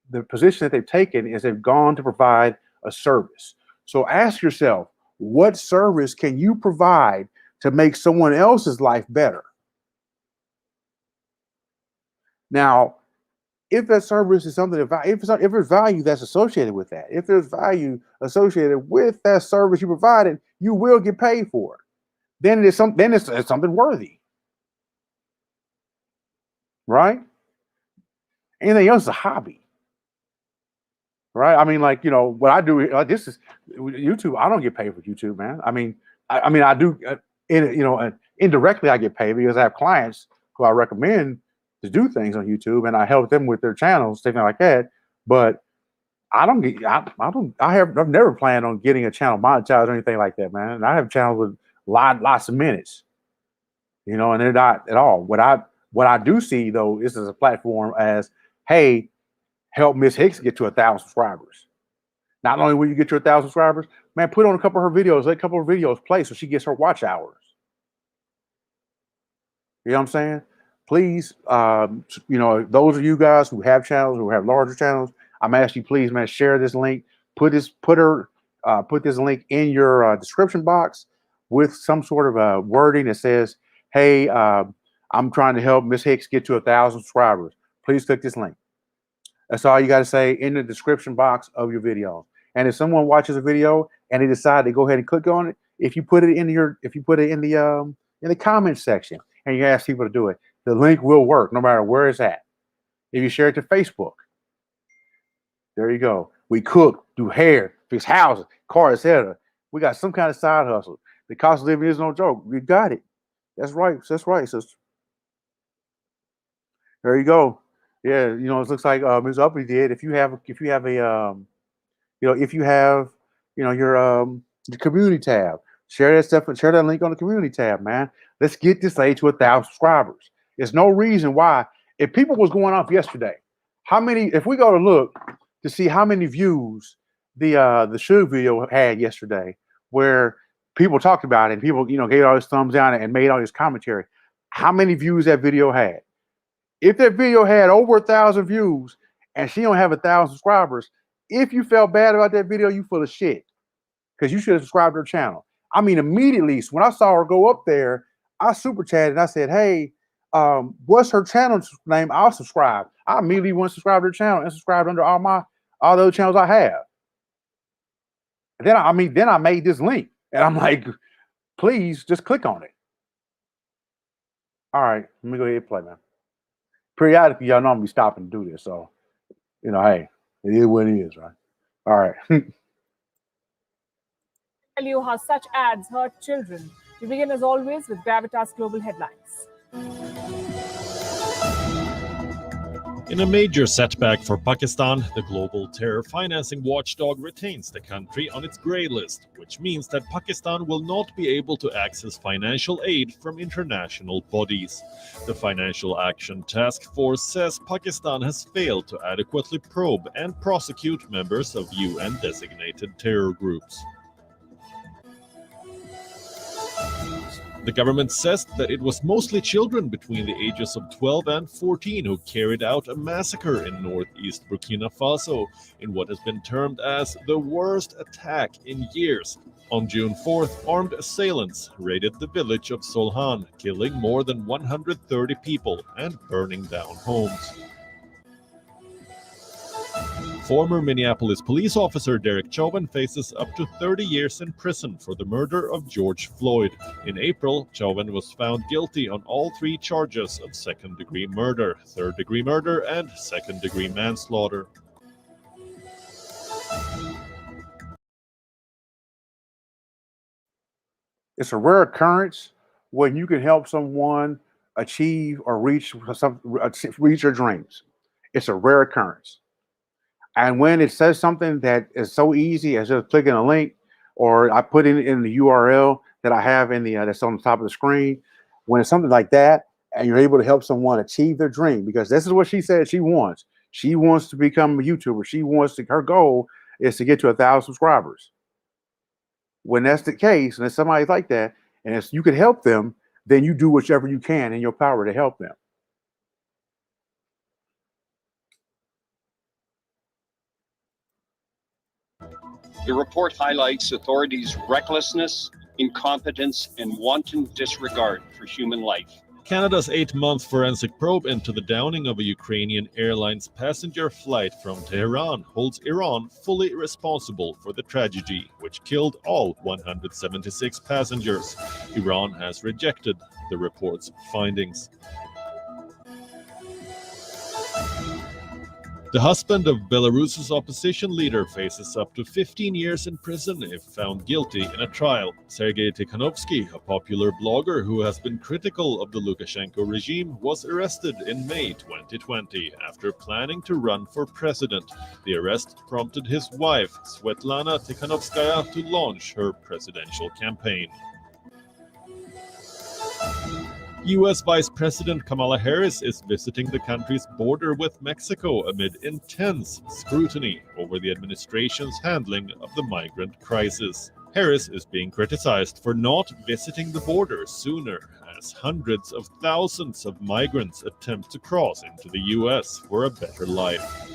the position that they've taken is they've gone to provide a service. So ask yourself, what service can you provide to make someone else's life better? Now, if that service is something, if there's value that's associated with that, if there's value associated with that service you provided, you will get paid for it. Then it's something worthy, right? Anything else is a hobby, right? I mean, like, you know, what I do, like, this is YouTube. I don't get paid for YouTube, man. I mean, I do, indirectly I get paid because I have clients who I recommend to do things on YouTube, and I help them with their channels, things like that. But I've never planned on getting a channel monetized or anything like that, man. And I have channels with lots of minutes, you know, and they're not at all. What I do see though, is as a platform as, hey, help Miss Hicks get to 1,000 subscribers. Not only will you get to 1,000 subscribers, man, put on a couple of her videos, let a couple of videos play so she gets her watch hours. You know what I'm saying? Please, you know, those of you guys who have channels, who have larger channels, I'm asking you, please, man, share this link. Put this link in your description box with some sort of wording that says, "Hey, I'm trying to help Miss Hicks get to 1,000 subscribers. Please click this link." That's all you got to say in the description box of your video. And if someone watches a video and they decide to go ahead and click on it, if you put it in the comments section and you ask people to do it, the link will work no matter where it's at. If you share it to Facebook, there you go. We cook, do hair, fix houses, cars, etc. We got some kind of side hustle. The cost of living is no joke. We got it. That's right. That's right, sister. There you go. Yeah, you know, it looks like Ms. Uppy did. If you have your community tab, share that stuff and share that link on the community tab, man. Let's get this lady to 1,000 subscribers. There's no reason why. If people was going off yesterday, if we go to look to see how many views the Suge video had yesterday, where people talked about it and people, you know, gave all this thumbs down and made all this commentary, how many views that video had? If that video had over 1,000 views and she don't have 1,000 subscribers, if you felt bad about that video, you full of shit, because you should have subscribed to her channel. I mean, immediately when I saw her go up there, I super chatted and I said, "Hey, what's her channel name? I'll subscribe." I immediately went to subscribe to her channel and subscribed under all the other channels I have. And then I made this link and I'm like, please just click on it. All right, let me go ahead and play, man. Periodically, y'all know I'm gonna be stopping to do this, so you know, hey, it is what it is, right? All right. Tell you how such ads hurt children. We begin as always with Gravitas Global Headlines. In a major setback for Pakistan, the global terror financing watchdog retains the country on its grey list, which means that Pakistan will not be able to access financial aid from international bodies. The Financial Action Task Force says Pakistan has failed to adequately probe and prosecute members of UN-designated terror groups. The government says that it was mostly children between the ages of 12 and 14 who carried out a massacre in northeast Burkina Faso in what has been termed as the worst attack in years. On June 4th, armed assailants raided the village of Solhan, killing more than 130 people and burning down homes. Former Minneapolis police officer Derek Chauvin faces up to 30 years in prison for the murder of George Floyd. In April, Chauvin was found guilty on all 3 charges of second-degree murder, third-degree murder, and second-degree manslaughter. It's a rare occurrence when you can help someone achieve or reach your dreams. It's a rare occurrence. And when it says something that is so easy as just clicking a link, or I put in the URL that I have in the that's on the top of the screen, when it's something like that, and you're able to help someone achieve their dream, because this is what she said she wants. She wants to become a YouTuber. Her goal is to get to 1,000 subscribers. When that's the case, and it's somebody like that, and if you can help them, then you do whichever you can in your power to help them. The report highlights authorities' recklessness, incompetence, and wanton disregard for human life. Canada's 8-month forensic probe into the downing of a Ukrainian Airlines passenger flight from Tehran holds Iran fully responsible for the tragedy, which killed all 176 passengers. Iran has rejected the report's findings. The husband of Belarus's opposition leader faces up to 15 years in prison if found guilty in a trial. Sergei Tikhanovsky, a popular blogger who has been critical of the Lukashenko regime, was arrested in May 2020 after planning to run for president. The arrest prompted his wife, Svetlana Tikhanovskaya, to launch her presidential campaign. U.S. Vice President Kamala Harris is visiting the country's border with Mexico amid intense scrutiny over the administration's handling of the migrant crisis. Harris is being criticized for not visiting the border sooner, as hundreds of thousands of migrants attempt to cross into the U.S. for a better life.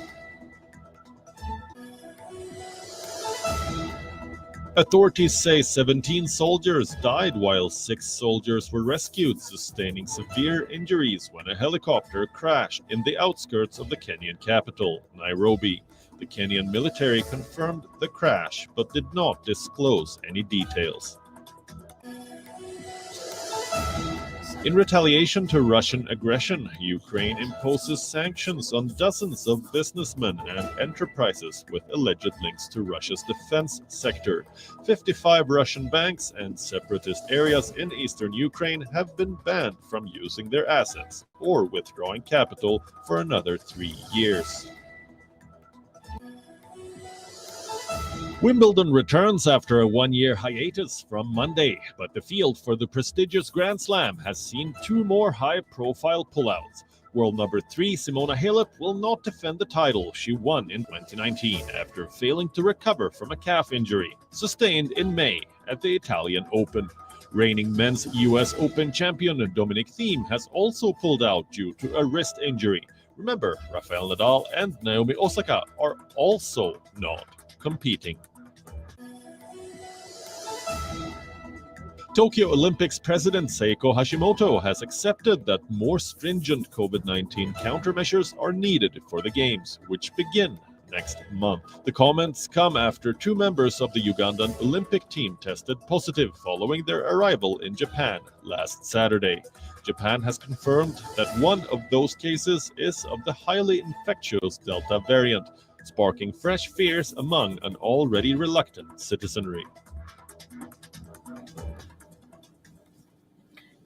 Authorities say 17 soldiers died while 6 soldiers were rescued, sustaining severe injuries when a helicopter crashed in the outskirts of the Kenyan capital, Nairobi. The Kenyan military confirmed the crash, but did not disclose any details. In retaliation to Russian aggression, Ukraine imposes sanctions on dozens of businessmen and enterprises with alleged links to Russia's defense sector. 55 Russian banks and separatist areas in eastern Ukraine have been banned from using their assets or withdrawing capital for another 3 years. Wimbledon returns after a 1-year hiatus from Monday, but the field for the prestigious Grand Slam has seen 2 more high-profile pullouts. World number 3 Simona Halep will not defend the title she won in 2019 after failing to recover from a calf injury sustained in May at the Italian Open. Reigning men's US Open champion Dominic Thiem has also pulled out due to a wrist injury. Remember, Rafael Nadal and Naomi Osaka are also not competing. Tokyo Olympics President Seiko Hashimoto has accepted that more stringent COVID-19 countermeasures are needed for the Games, which begin next month. The comments come after 2 members of the Ugandan Olympic team tested positive following their arrival in Japan last Saturday. Japan has confirmed that one of those cases is of the highly infectious Delta variant, sparking fresh fears among an already reluctant citizenry.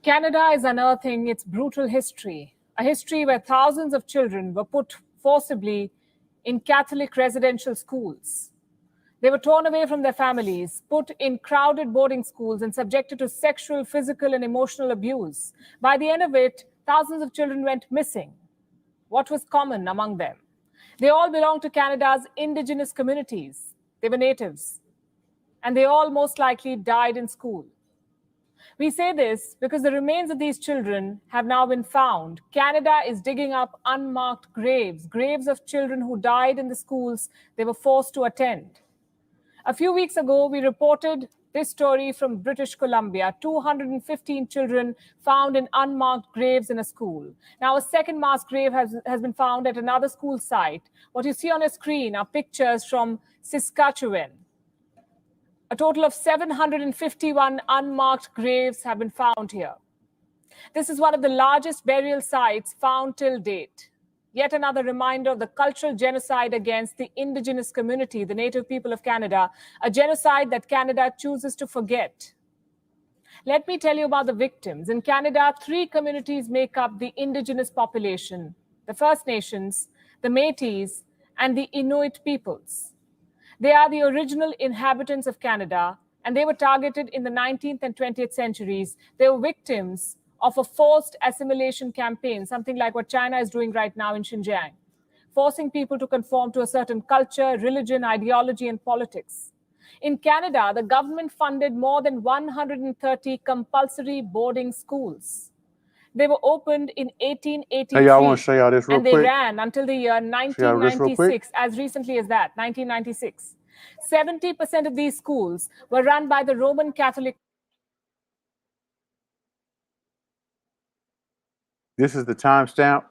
Canada is unearthing its brutal history, a history where thousands of children were put forcibly in Catholic residential schools. They were torn away from their families, put in crowded boarding schools, and subjected to sexual, physical, and emotional abuse. By the end of it, thousands of children went missing. What was common among them? They all belonged to Canada's Indigenous communities. They were natives, and they all most likely died in school. We say this because the remains of these children have now been found. Canada is digging up unmarked graves, graves of children who died in the schools they were forced to attend. A few weeks ago, we reported this story from British Columbia, 215 children found in unmarked graves in a school. Now, a second mass grave has been found at another school site. What you see on your screen are pictures from Saskatchewan. A total of 751 unmarked graves have been found here. This is one of the largest burial sites found till date. Yet another reminder of the cultural genocide against the Indigenous community, the native people of Canada, a genocide that Canada chooses to forget. Let me tell you about the victims. In Canada, 3 communities make up the Indigenous population: the First Nations, the Métis, and the Inuit peoples. They are the original inhabitants of Canada, and they were targeted in the 19th and 20th centuries. They were victims of a forced assimilation campaign, something like what China is doing right now in Xinjiang, forcing people to conform to a certain culture, religion, ideology, and politics. In Canada, the government funded more than 130 compulsory boarding schools. They were opened in 1883, Hey, y'all, I want to show y'all this real and they quick. ran until the year 1996, as recently as that, 1996. 70% of these schools were run by the Roman Catholic. This is the timestamp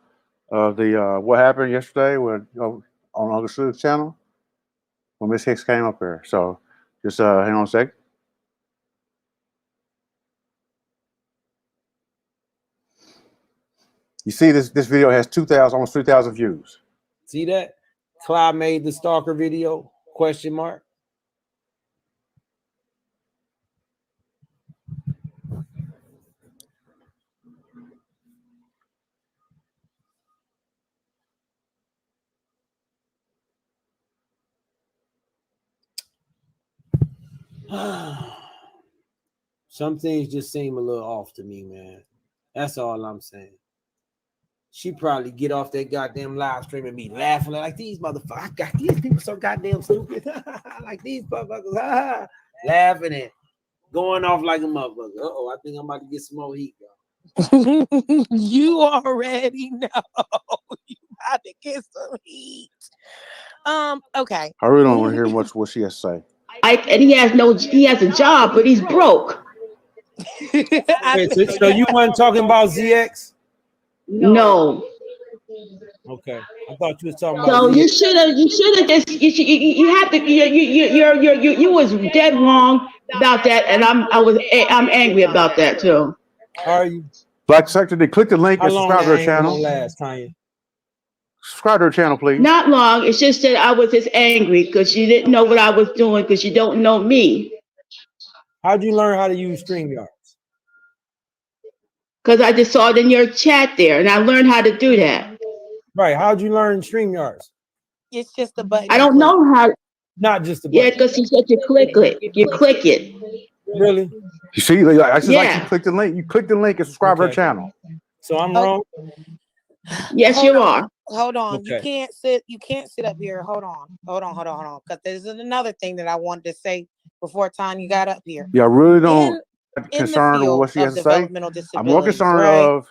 of the what happened yesterday when on Uncle Suge's channel when Miss Hicks came up here. So just hang on a sec. You see this video has 2,000, almost 3,000 views. See that? Clyde made the stalker video, question mark. Some things just seem a little off to me, man. That's all I'm saying. She probably get off that goddamn live stream and be laughing like these motherfuckers. I got these people so goddamn stupid. Like these motherfuckers, laughing and going off like a motherfucker. Uh-oh, I think I'm about to get some more heat, y'all. You already know you about to get some heat. Okay. I really don't want to hear much what she has to say. And he has a job, but he's broke. So you weren't talking about ZX? No. Okay, I thought you was talking about. So ZX. you should have just you was dead wrong about that, and I'm angry about that too. How are you? Black Sector, they click the link and subscribe to her channel. Last, Tanya? Subscribe to her channel, please. Not long. It's just that I was just angry because you didn't know what I was doing because you don't know me. How'd you learn how to use StreamYard? Because I just saw it in your chat there, and I learned how to do that. Right. How'd you learn StreamYard? It's just a button. I don't know how. Not just a button. Yeah, because you said you click it. You click it. Really? You see, I just like you click the link. You click the link and subscribe to her channel. So I'm wrong. Yes, you are. Hold on. Okay. You can't sit up here. Hold on. Because there's another thing that I wanted to say before Tanya got up here. Yeah, I really don't concerned with what she has to say. I'm more concerned of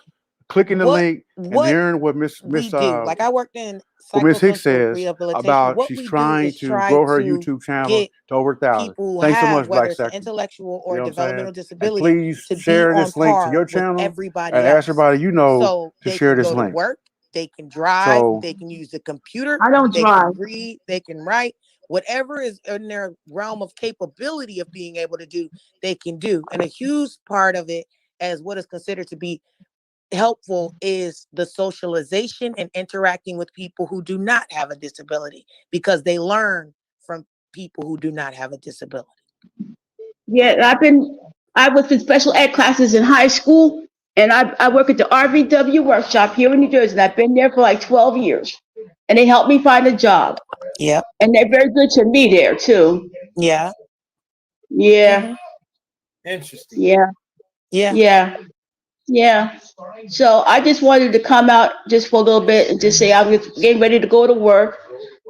clicking the link and hearing what Miss like I worked in what Miss Hicks says about she's trying to grow her YouTube channel to over 1,000. Thanks so much, Black Sector. Intellectual or developmental disability. Please share this link to your channel and ask everybody you know to share this link. Work, they can drive, they can use the computer. I don't drive. Can read, they can write. Whatever is in their realm of capability of being able to do, they can do. And a huge part of it, as what is considered to be helpful, is the socialization and interacting with people who do not have a disability, because they learn from people who do not have a disability. Yeah, I was in special ed classes in high school, and I work at the RVW workshop here in New Jersey, and I've been there for like 12 years. And they helped me find a job. Yeah. And they're very good to me there too. Yeah. Yeah. Mm-hmm. Interesting. Yeah. Yeah. Yeah. Yeah. So I just wanted to come out just for a little bit and just say I was getting ready to go to work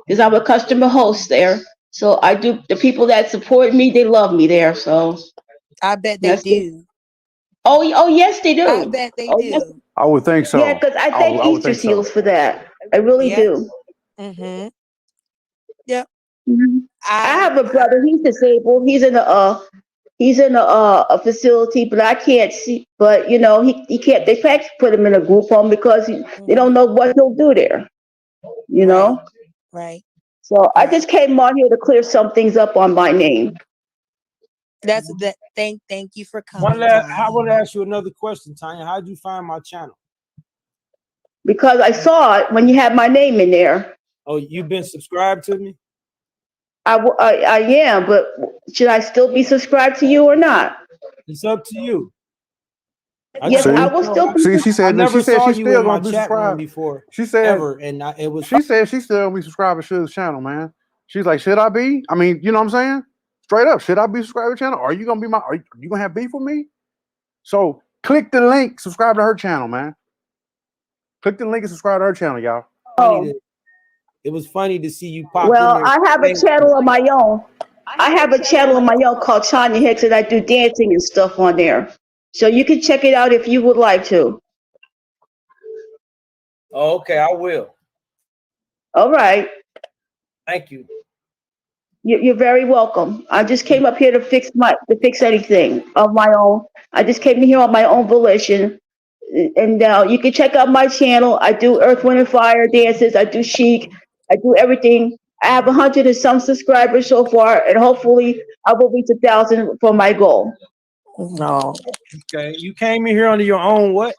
because I'm a customer host there. So I do, the people that support me, they love me there. So I bet they do. Oh, yes, they do. I bet they do. Yes. I would think so. Yeah, because I thank Easter Seals for that. I really do. Mm-hmm. Yep. Mm-hmm. I have a brother. He's disabled. He's in a facility, but I can't see. But you know, he can't. They can't put him in a group home because they don't know what he'll do there. You know. Right. So I just came on here to clear some things up on my name. That's that. Thank you for coming. I want to ask you another question, Tanya. How did you find my channel? Because I saw it when you had my name in there. Oh, you've been subscribed to me? I am, but should I still be subscribed to you or not? It's up to you. Yes, I will still be. See, she said she's still gonna be subscribed before. She said ever, and it was. She said she's still gonna be subscribed to Suge's channel, man. She's like, should I be? I mean, you know what I'm saying? Straight up, should I be subscribed to your channel? Are you gonna be are you gonna have beef with me? So click the link, subscribe to her channel, man. Click the link and subscribe to her channel, y'all. Oh. It was funny to see you pop. Well, I have a channel of my own. I have a channel of my own called Tanya Hicks, and I do dancing and stuff on there. So you can check it out if you would like to. Oh, okay, I will. All right. Thank you. You're very welcome. I just came up here to fix anything of my own. I just came here on my own volition. And you can check out my channel. I do Earth, Wind, and Fire dances. I do chic. I do everything. I have 100 and some subscribers so far, and hopefully I will reach 1,000 for my goal. No. Okay, you came in here under your own what?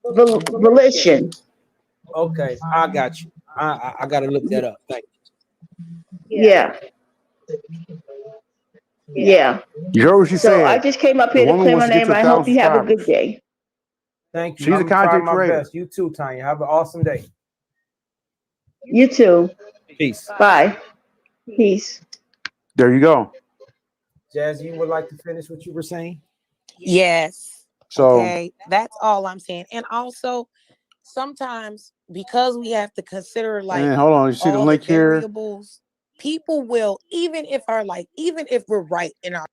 Volition. Okay, I got you. I got to look that up. Thank you. Yeah. Yeah. You heard what she So said. I just came up The here to woman claim wants my to get name. to I hope 1,000 you have a good subscribers. day. Thank you. She's a I'm gonna try content my creator. best. You too, Tanya. Have an awesome day. You too. Peace. Bye. Peace. There you go. Jazzy, you would like to finish what you were saying? Yes. So Okay. That's all I'm saying. And also, sometimes because we have to consider like and hold on, you see the all link the here? variables, people will, even if we're right in our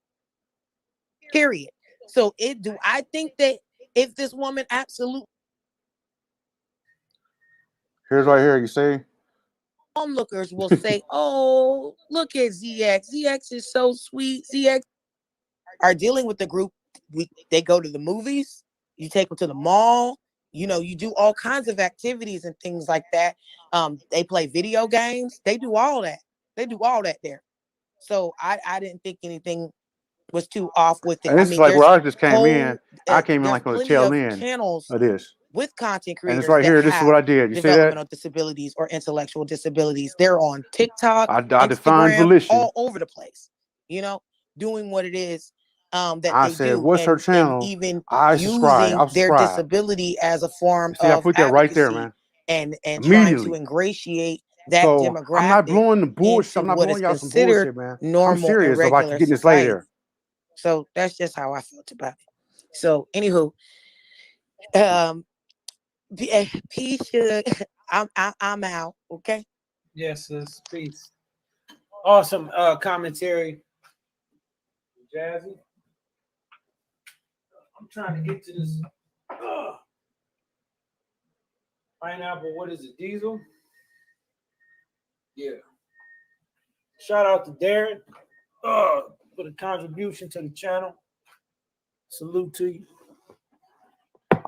period. So I think that if this woman absolutely Here's right here. You see? onlookers will say, oh, look at ZX. ZX is so sweet. ZX are dealing with the group. They go to the movies. You take them to the mall. You do all kinds of activities and things like that. They play video games. They do all that. They do all that there. So I didn't think anything was too off with it. And this is like where I just came in. I came in like on the tail end channels of this. with content And it's creators right here. that This is have what I did. You see that? developmental disabilities or intellectual disabilities. They're on TikTok, I defined Instagram, volition. all over the place, doing what it is that I they said, do, what's her and channel? even I subscribe. using I'll their subscribe. disability as a form See, I of put that right there, advocacy man. and trying to Immediately. ingratiate that So I'm not demographic blowing the bullshit. into I'm not what is blowing y'all some considered bullshit, man. I'm normal and serious about regular getting this lady society. there. So that's just how I felt about it. So anywho, peace. I'm out. Okay. Yes, sis. Peace. Awesome commentary, Jazzy. I'm trying to get to this pineapple. What is it? Diesel? Yeah. Shout out to Darren for the contribution to the channel. Salute to you.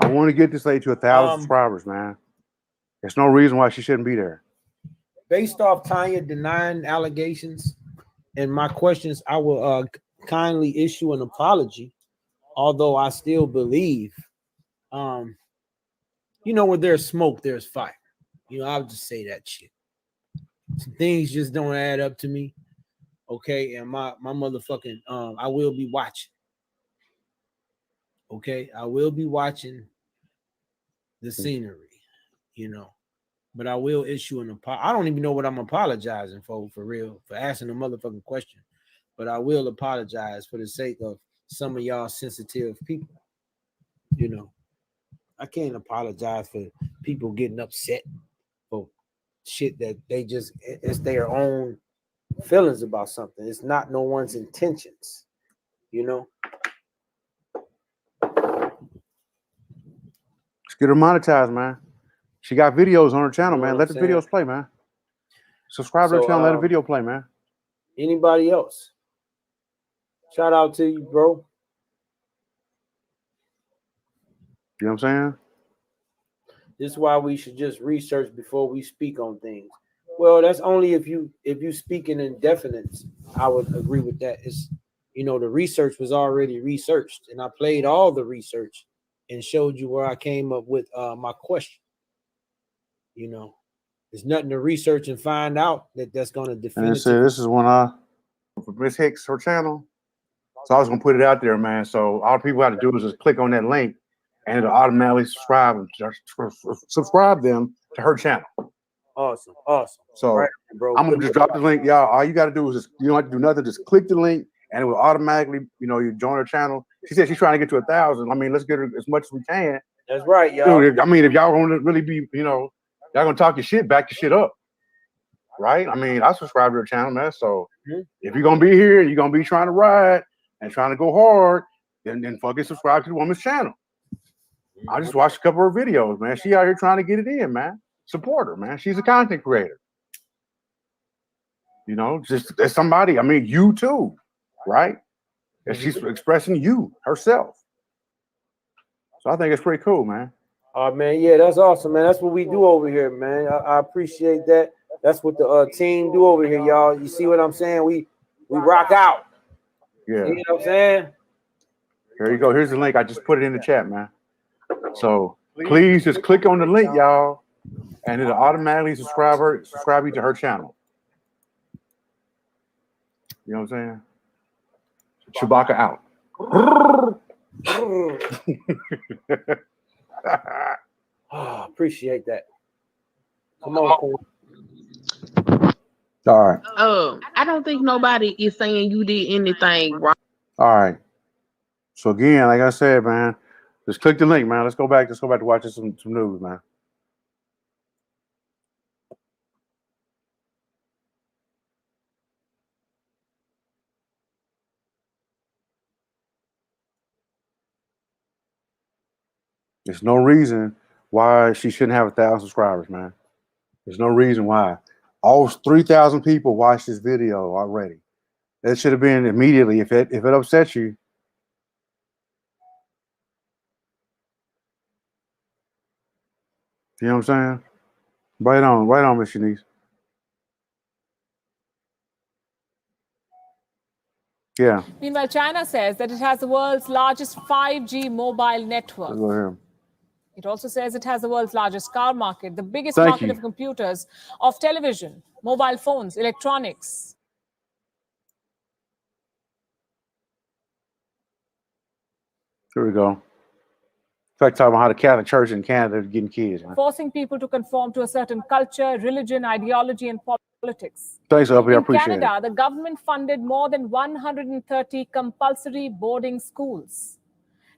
I want to get this lady to 1,000 subscribers, man. There's no reason why she shouldn't be there. Based off Tanya denying allegations and my questions, I will kindly issue an apology. Although I still believe, where there's smoke, there's fire. I'll just say that shit. Some things just don't add up to me. Okay, and my motherfucking I will be watching. Okay, I will be watching the scenery, but I will issue an apology. I don't even know what I'm apologizing for real, for asking a motherfucking question, but I will apologize for the sake of some of y'all sensitive people. I can't apologize for people getting upset for shit that it's their own feelings about something. It's not no one's intentions, Let's get her monetized, man. She got videos on her channel, man. Let the videos play, man. Subscribe to her channel, let a video play, man. Anybody else? Shout out to you, bro. You know what I'm saying? This is why we should just research before we speak on things. Well, that's only if you speak in indefinites. I would agree with that. It's the research was already researched, and I played all the research and showed you where I came up with my question. There's nothing to research and find out that's going to definitively. And this is when for Miss Hicks, her channel. So I was gonna put it out there, man. So all people have to do is just click on that link, and it'll automatically subscribe them to her channel. Awesome. So right, bro. I'm gonna just drop the link, y'all. All you gotta do is you don't have to do nothing. Just click the link, and it will automatically, you join her channel. She said she's trying to get to 1,000. I mean, let's get her as much as we can. That's right, y'all. I mean, if y'all want to really be, y'all gonna talk your shit, back your shit up, right? I mean, I subscribe to her channel, man. So if you're gonna be here, you're gonna be trying to ride and trying to go hard, then fucking subscribe to the woman's channel. I just watched a couple of her videos, man. She out here trying to get it in, man. Support her, man. She's a content creator. You know, just as somebody, I mean, you too, right? And she's expressing you herself. So I think it's pretty cool, man. Oh man, yeah, that's awesome, man. That's what we do over here, man. I appreciate that. That's what the team do over here, y'all. You see what I'm saying? We rock out. Yeah. You know what I'm saying? Here you go. Here's the link. I just put it in the chat, man. So please just click on the link, y'all, and it'll automatically subscribe you to her channel. You know what I'm saying? Chewbacca out. Oh, appreciate that. Come on. All right. I don't think nobody is saying you did anything wrong. All right. So again, like I said, man, just click the link, man. Let's go back to watching some news, man. There's no reason why she shouldn't have 1,000 subscribers, man. There's no reason why. All 3,000 people watched this video already. It should have been immediately. If it upsets you, you know what I'm saying? Right on, Miss Shanice. Yeah. Meanwhile, China says that it has the world's largest 5G mobile network. Let's go here. It also says it has the world's largest car market, the biggest market of computers, of television, mobile phones, electronics. Here we go. In fact, talking about how the Catholic Church in Canada is getting kids, man. Forcing people to conform to a certain culture, religion, ideology, and politics. Thanks, Uppy. I In appreciate Canada, it. the government funded more than 130 compulsory boarding schools.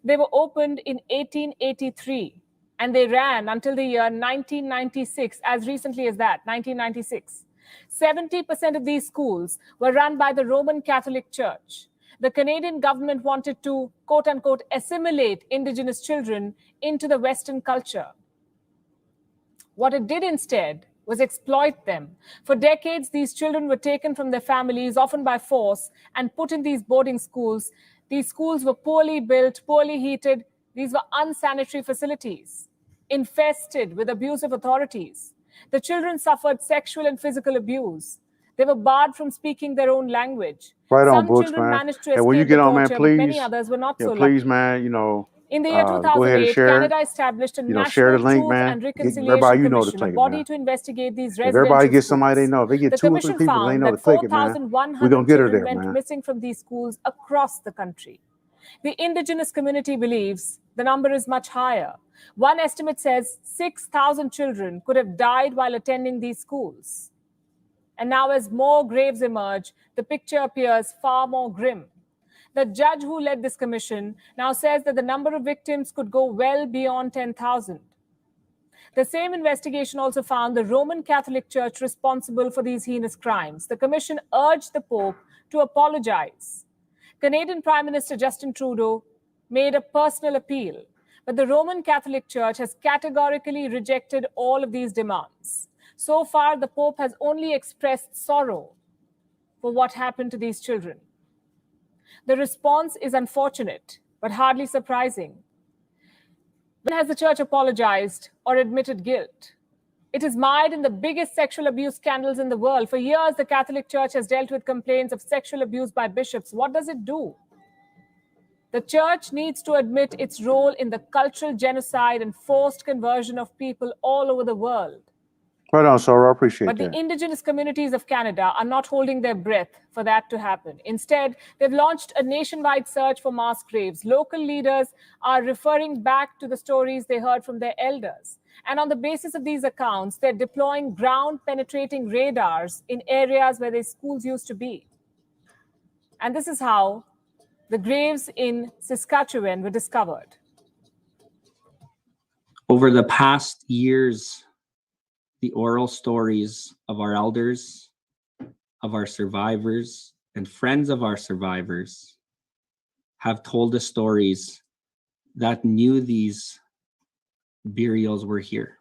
They were opened in 1883, and they ran until the year 1996, as recently as that, 1996. 70% of these schools were run by the Roman Catholic Church. The Canadian government wanted to, quote unquote, assimilate Indigenous children into the Western culture. What it did instead was exploit them. For decades, these children were taken from their families, often by force, and put in these boarding schools. These schools were poorly built, poorly heated. These were unsanitary facilities, infested with abusive authorities. The children suffered sexual and physical abuse. They were barred from speaking their own language. Right on, Some Books, children man. managed to And when you escape get the on, man, torture, but many please, others were not so please, lucky. man, you know, In the year go ahead and 2008, share. Canada established a Share National the link, Truth man. and Get Reconciliation everybody you know to Commission, a click it, body man. to investigate these If everybody residential gets somebody they schools. know, if they get The 2 or 3 commission people they found know to that click it, man, we're 4,100 gonna get her children there, went man. missing from these schools across the country. The indigenous community believes the number is much higher. One estimate says 6,000 children could have died while attending these schools. And now, as more graves emerge, the picture appears far more grim. The judge who led this commission now says that the number of victims could go well beyond 10,000. The same investigation also found the Roman Catholic Church responsible for these heinous crimes. The commission urged the Pope to apologize. Canadian Prime Minister Justin Trudeau made a personal appeal, but the Roman Catholic Church has categorically rejected all of these demands. So far, the Pope has only expressed sorrow for what happened to these children. The response is unfortunate, but hardly surprising. When has the church apologized or admitted guilt? It is mired in the biggest sexual abuse scandals in the world. For years, the Catholic Church has dealt with complaints of sexual abuse by bishops. What does it do? The church needs to admit its role in the cultural genocide and forced conversion of people all over the world. Right on, Sora. I appreciate But that. the indigenous communities of Canada are not holding their breath for that to happen. Instead, they've launched a nationwide search for mass graves. Local leaders are referring back to the stories they heard from their elders. And on the basis of these accounts, they're deploying ground-penetrating radars in areas where their schools used to be. And this is how the graves in Saskatchewan were discovered. Over the past years, the oral stories of our elders, of our survivors, and friends of our survivors have told us stories that knew these burials were here.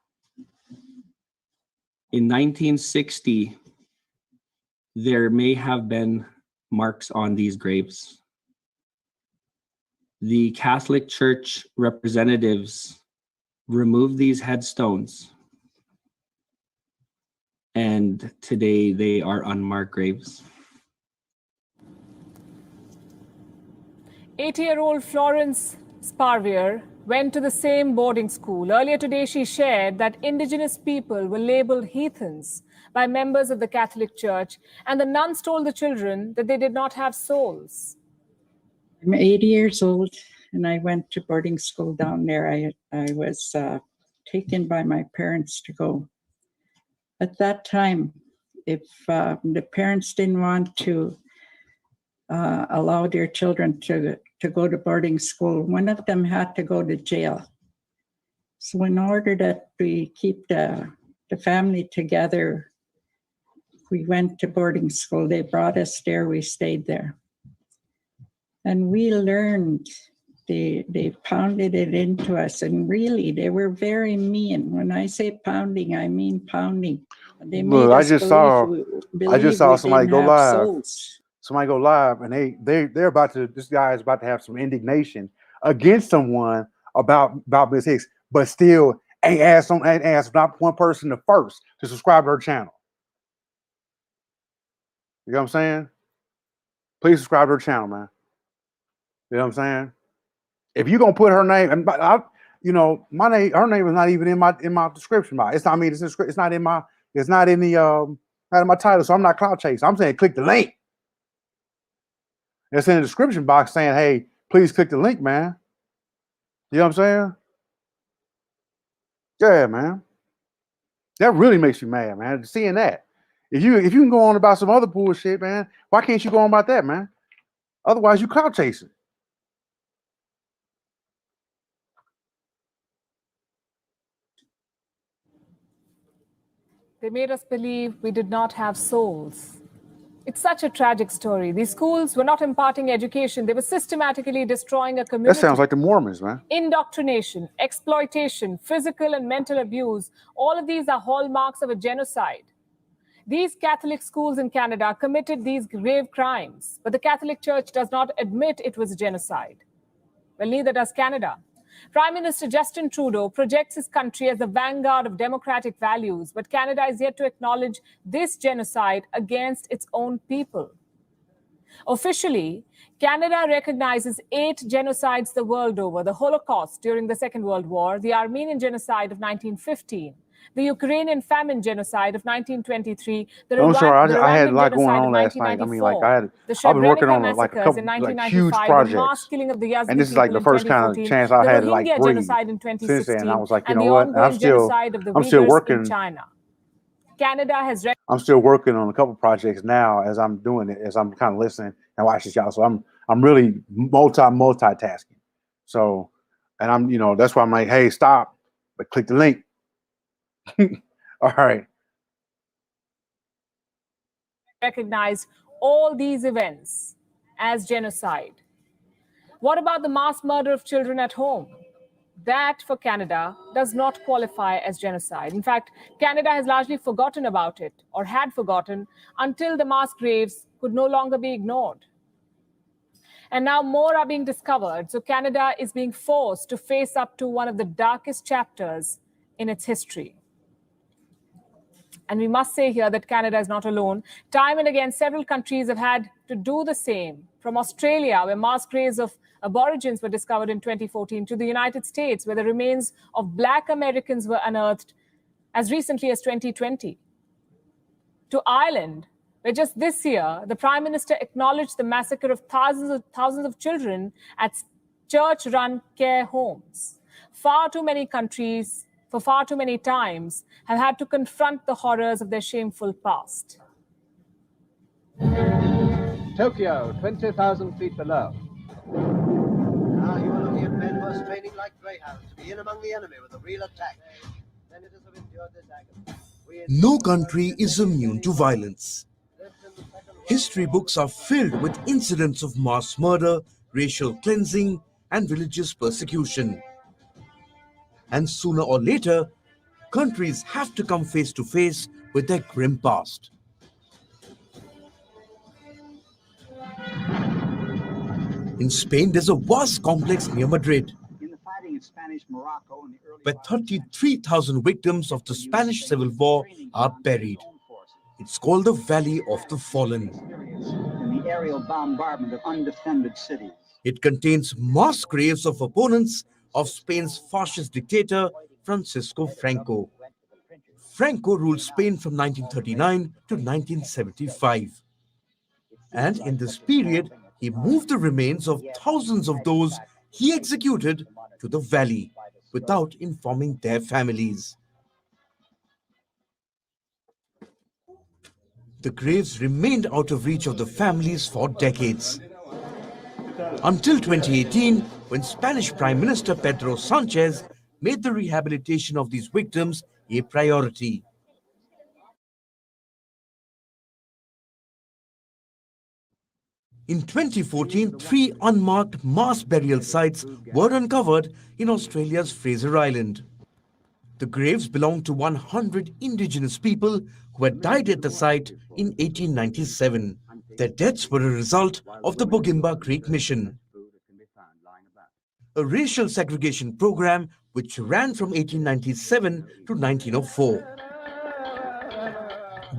In 1960, there may have been marks on these graves. The Catholic Church representatives removed these headstones, and today they are unmarked graves. 80-year-old Florence Sparvier went to the same boarding school. Earlier today, she shared that indigenous people were labeled heathens by members of the Catholic Church, and the nuns told the children that they did not have souls. I'm 80 years old, and I went to boarding school down there. I was taken by my parents to go. At that time, if the parents didn't want to allow their children to go to boarding school, one of them had to go to jail. So in order that we keep the family together, we went to boarding school. They brought us there, we stayed there. And we learned, they pounded it into us, and really they were very mean. When I say pounding, I mean pounding. They made Look, us I just saw somebody go live. Souls. Somebody go live, and they're about to. This guy is about to have some indignation against someone about Ms. Hicks, but still ain't asked not one person the first to subscribe to her channel. You know what I'm saying? Please subscribe to her channel, man. You know what I'm saying? If you're gonna put her name, and my name, her name is not even in my description box. It's not. I mean, it's not in my. It's not in the not in my title. So I'm not clout chasing. I'm saying click the link. It's in the description box saying, "Hey, please click the link, man." You know what I'm saying? Yeah, man. That really makes you mad, man. Seeing that. If you can go on about some other bullshit, man, why can't you go on about that, man? Otherwise, you clout chasing. They made us believe we did not have souls. It's such a tragic story. These schools were not imparting education. They were systematically destroying a community. That sounds like the Mormons, man. Indoctrination, exploitation, physical and mental abuse, all of these are hallmarks of a genocide. These Catholic schools in Canada committed these grave crimes, but the Catholic Church does not admit it was a genocide. Well, neither does Canada. Prime Minister Justin Trudeau projects his country as the vanguard of democratic values, but Canada is yet to acknowledge this genocide against its own people. Officially, Canada recognizes 8 genocides the world over: the Holocaust during the Second World War, the Armenian genocide of 1915, the Ukrainian famine genocide of 1923, the I had a lot Rwandan going genocide on of last night. I mean, like I've been working on like a couple huge projects, and this is like the first kind of chance I had to like breathe. Since then, I was like, you know what? I'm still working. Canada has. I'm still working on a couple projects now as I'm doing it, as I'm kind of listening and watching y'all. So I'm really multitasking. So, and I'm that's why I'm like, hey, stop, but click the link. All right. Recognized all these events as genocide. What about the mass murder of children at home? That, for Canada, does not qualify as genocide. In fact, Canada has largely forgotten about it, or had forgotten, until the mass graves could no longer be ignored. And now more are being discovered, so Canada is being forced to face up to one of the darkest chapters in its history. And we must say here that Canada is not alone. Time and again, several countries have had to do the same. From Australia, where mass graves of Aborigines were discovered in 2014, to the United States, where the remains of Black Americans were unearthed as recently as 2020. To Ireland, where just this year, the Prime Minister acknowledged the massacre of thousands of children at church-run care homes. Far too many countries, for far too many times, have had to confront the horrors of their shameful past. Tokyo, 20,000 feet below. Now you are looking at men who are straining like greyhounds to be in among the enemy with a real attack. Senators have endured this agony. No country is immune to violence. History books are filled with incidents of mass murder, racial cleansing, and religious persecution. And sooner or later, countries have to come face to face with their grim past. In Spain, there's a vast complex near Madrid, where 33,000 victims of the Spanish Civil War are buried. It's called the Valley of the Fallen. In the aerial bombardment of undefended cities. It contains mass graves of opponents of Spain's fascist dictator Francisco Franco. Franco ruled Spain from 1939 to 1975. And in this period, he moved the remains of thousands of those he executed to the valley without informing their families. The graves remained out of reach of the families for decades. Until 2018, when Spanish Prime Minister Pedro Sanchez made the rehabilitation of these victims a priority. In 2014, 3 unmarked mass burial sites were uncovered in Australia's Fraser Island. The graves belonged to 100 indigenous people who had died at the site in 1897. Their deaths were a result of the Bogimba Creek mission, a racial segregation program which ran from 1897 to 1904.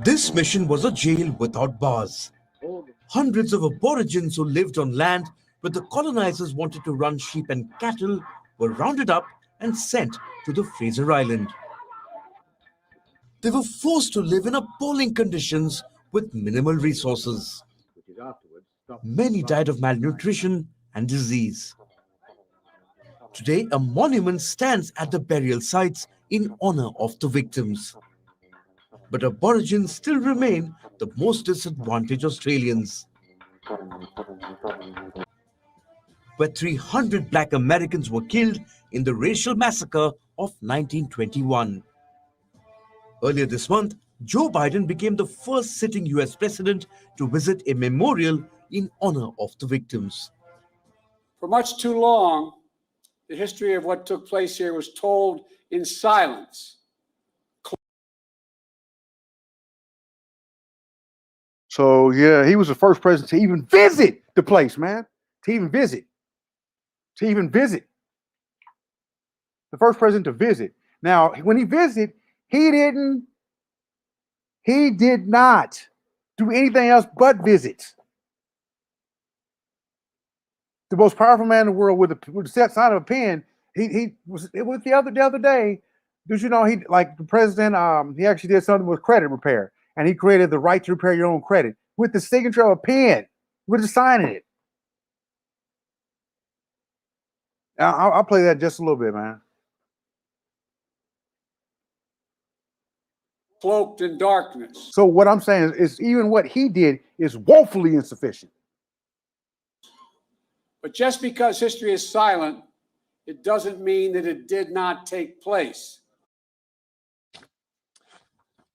This mission was a jail without bars. Hundreds of aborigines who lived on land where the colonizers wanted to run sheep and cattle were rounded up and sent to the Fraser Island. They were forced to live in appalling conditions with minimal resources. Many died of malnutrition and disease. Today, a monument stands at the burial sites in honor of the victims. But Aborigines still remain the most disadvantaged Australians. Where 300 Black Americans were killed in the racial massacre of 1921. Earlier this month, Joe Biden became the first sitting US president to visit a memorial in honor of the victims. For much too long, the history of what took place here was told in silence. So, yeah, he was the first president to even visit the place, man. To even visit. The first president to visit. Now, when he visited, he did not do anything else but visit. The most powerful man in the world with the sign of a pen. It was the other day. Did you know he, like the president, he actually did something with credit repair, and he created the right to repair your own credit with the signature of a pen, with the sign in it. I'll play that just a little bit, man. Cloaked in darkness. So what I'm saying is even what he did is woefully insufficient. But just because history is silent, it doesn't mean that it did not take place.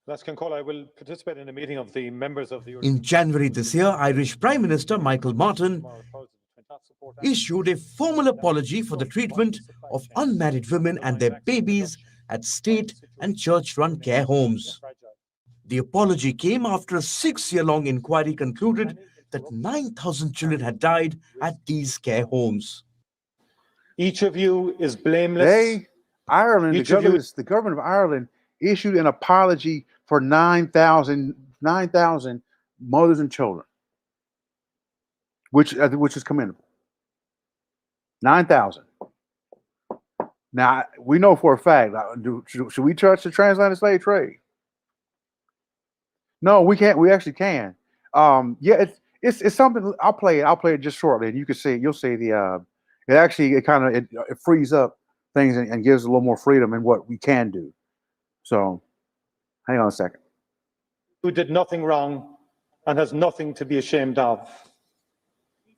I will participate in a meeting of the members of the... In January this year, Irish Prime Minister Michael Martin issued a formal apology for the treatment of unmarried women and their babies at state and church-run care homes. The apology came after a 6-year-long inquiry concluded that 9,000 children had died at these care homes. Each of you is blameless. The government of Ireland issued an apology for 9,000 mothers and children, which is commendable. 9,000. Now, we know for a fact, should we touch the transatlantic slave trade? No, we can't. We actually can. Yeah, it's something. I'll play it just shortly, and you can see. You'll see it frees up things and gives a little more freedom in what we can do. So, hang on a second. Who did nothing wrong and has nothing to be ashamed of.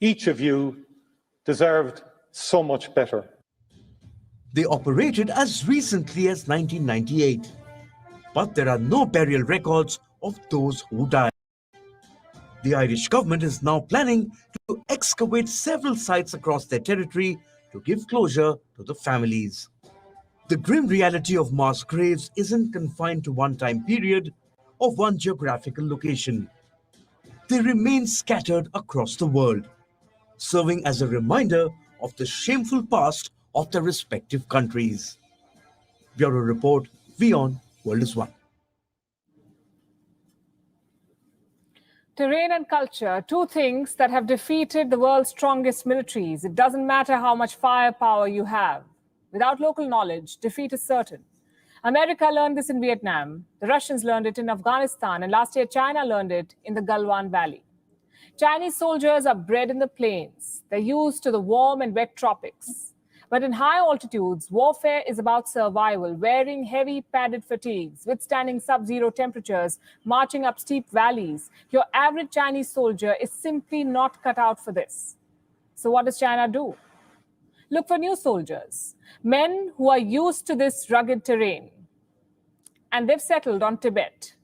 Each of you deserved so much better. They operated as recently as 1998, but there are no burial records of those who died. The Irish government is now planning to excavate several sites across their territory to give closure to the families. The grim reality of mass graves isn't confined to one time period or one geographical location. They remain scattered across the world. serving as a reminder of the shameful past of their respective countries. Bureau Report, WION, World is One. Terrain and culture, two things that have defeated the world's strongest militaries. It doesn't matter how much firepower you have. Without local knowledge, defeat is certain. America learned this in Vietnam. The Russians learned it in Afghanistan. And last year, China learned it in the Galwan Valley. Chinese soldiers are bred in the plains. They're used to the warm and wet tropics. But in high altitudes, warfare is about survival, wearing heavy padded fatigues, withstanding sub-zero temperatures, marching up steep valleys. Your average Chinese soldier is simply not cut out for this. So what does China do? Look for new soldiers, men who are used to this rugged terrain. And they've settled on Tibet.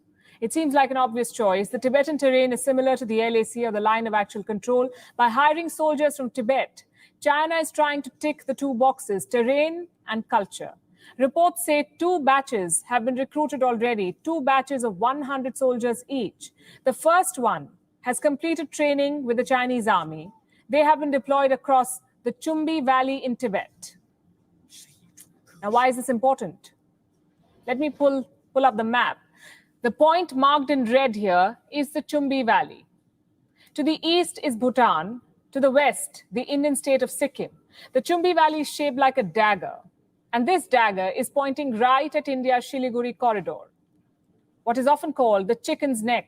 It seems like an obvious choice. The Tibetan terrain is similar to the LAC, or the line of actual control. By hiring soldiers from Tibet, China is trying to tick the two boxes, terrain and culture. Reports say 2 batches have been recruited already, 2 batches of 100 soldiers each. The first one has completed training with the Chinese army. They have been deployed across the Chumbi Valley in Tibet. Now, why is this important? Let me pull up the map. The point marked in red here is the Chumbi Valley. To the east is Bhutan. To the west, the Indian state of Sikkim. The Chumbi Valley is shaped like a dagger. And this dagger is pointing right at India's Siliguri corridor, what is often called the chicken's neck.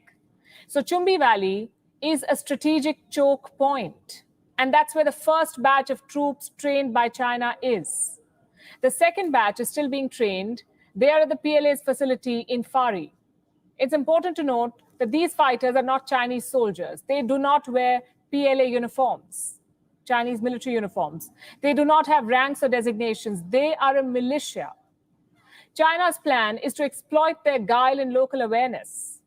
So Chumbi Valley is a strategic choke point. And that's where the first batch of troops trained by China is. The second batch is still being trained. They are at the PLA's facility in Fari. It's important to note that these fighters are not Chinese soldiers. They do not wear PLA uniforms, Chinese military uniforms. They do not have ranks or designations. They are a militia. China's plan is to exploit their guile and local awareness.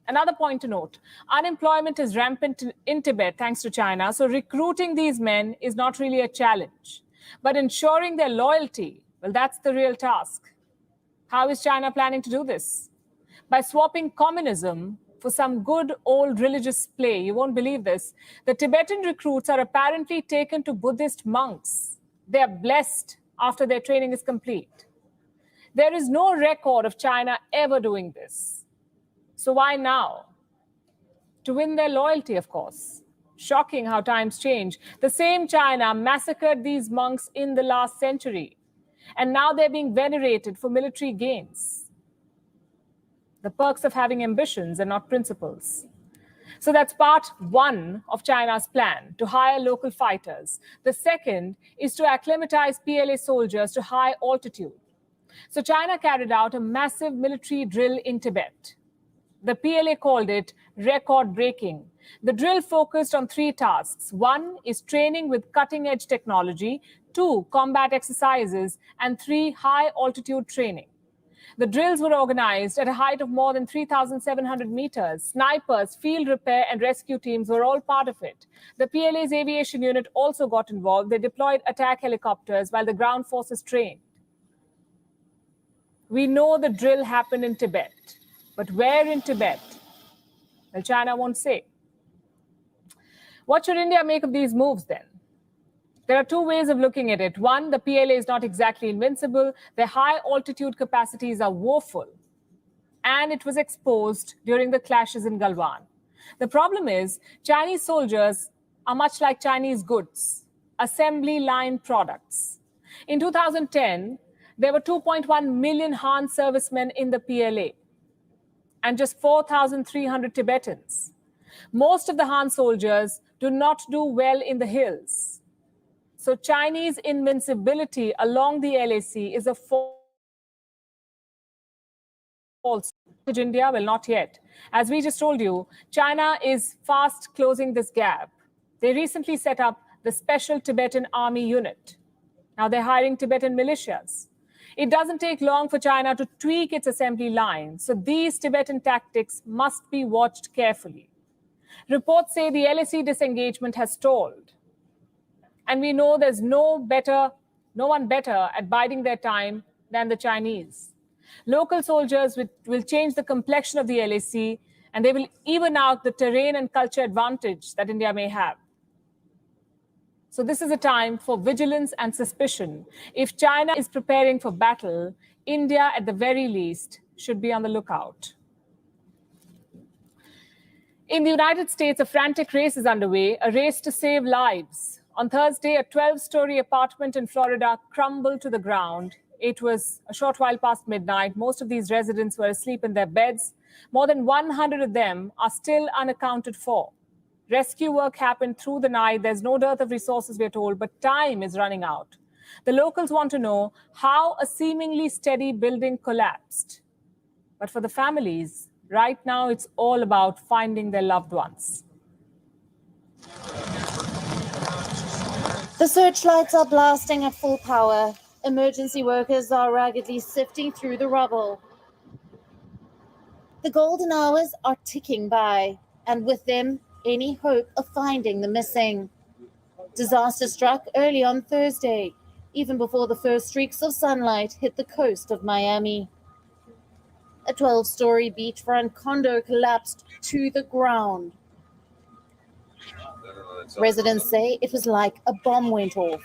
Another point to note, unemployment is rampant in Tibet thanks to China, so recruiting these men is not really a challenge. But ensuring their loyalty, well, that's the real task. How is China planning to do this? By swapping communism for some good old religious play. You won't believe this. The Tibetan recruits are apparently taken to Buddhist monks. They are blessed after their training is complete. There is no record of China ever doing this. So why now? To win their loyalty, of course. Shocking how times change. The same China massacred these monks in the last century. And now they're being venerated for military gains. The perks of having ambitions and not principles. So that's part one of China's plan, to hire local fighters. The second is to acclimatize PLA soldiers to high altitude. So China carried out a massive military drill in Tibet. The PLA called it record-breaking. The drill focused on 3 tasks. 1 is training with cutting-edge technology, 2, combat exercises, and 3, high-altitude training. The drills were organized at a height of more than 3,700 meters. Snipers, field repair, and rescue teams were all part of it. The PLA's aviation unit also got involved. They deployed attack helicopters while the ground forces trained. We know the drill happened in Tibet, but where in Tibet? Well, China won't say. What should India make of these moves then? There are 2 ways of looking at it. 1, the PLA is not exactly invincible. Their high altitude capacities are woeful. And it was exposed during the clashes in Galwan. The problem is, Chinese soldiers are much like Chinese goods, assembly line products. In 2010, there were 2.1 million Han servicemen in the PLA and just 4,300 Tibetans. Most of the Han soldiers do not do well in the hills. So Chinese invincibility along the LAC is a false. India, well, not yet. As we just told you, China is fast closing this gap. They recently set up the Special Tibetan Army Unit. Now they're hiring Tibetan militias. It doesn't take long for China to tweak its assembly line. So these Tibetan tactics must be watched carefully. Reports say the LAC disengagement has stalled. And we know there's no one better at biding their time than the Chinese. Local soldiers will change the complexion of the LAC, and they will even out the terrain and culture advantage that India may have. So this is a time for vigilance and suspicion. If China is preparing for battle, India, at the very least, should be on the lookout. In the United States, a frantic race is underway, a race to save lives. On Thursday, a 12-story apartment in Florida crumbled to the ground. It was a short while past midnight. Most of these residents were asleep in their beds. More than 100 of them are still unaccounted for. Rescue work happened through the night. There's no dearth of resources, we're told, but time is running out. The locals want to know how a seemingly steady building collapsed. But for the families, right now, it's all about finding their loved ones. The searchlights are blasting at full power. Emergency workers are raggedly sifting through the rubble. The golden hours are ticking by, and with them, any hope of finding the missing. Disaster struck early on Thursday, even before the first streaks of sunlight hit the coast of Miami. A 12-story beachfront condo collapsed to the ground. Residents say it was like a bomb went off.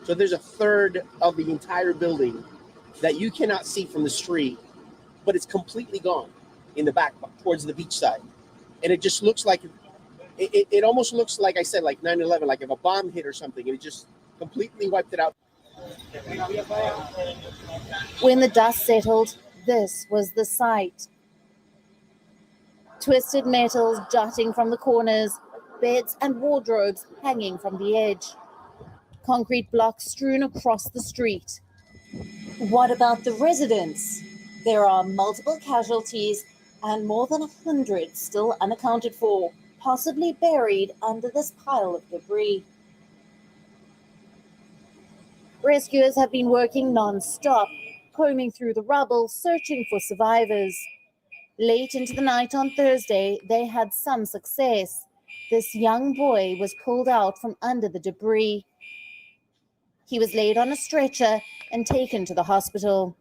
So there's a third of the entire building that you cannot see from the street, but it's completely gone in the back towards the beach side. And it just looks like, it almost looks like I said, like 9/11, like if a bomb hit or something, and it just completely wiped it out. When the dust settled, this was the sight. Twisted metals jutting from the corners, beds and wardrobes hanging from the edge. Concrete blocks strewn across the street. What about the residents? There are multiple casualties and more than 100 still unaccounted for, possibly buried under this pile of debris. Rescuers have been working non-stop, combing through the rubble, searching for survivors. Late into the night on Thursday, they had some success. This young boy was pulled out from under the debris. He was laid on a stretcher and taken to the hospital.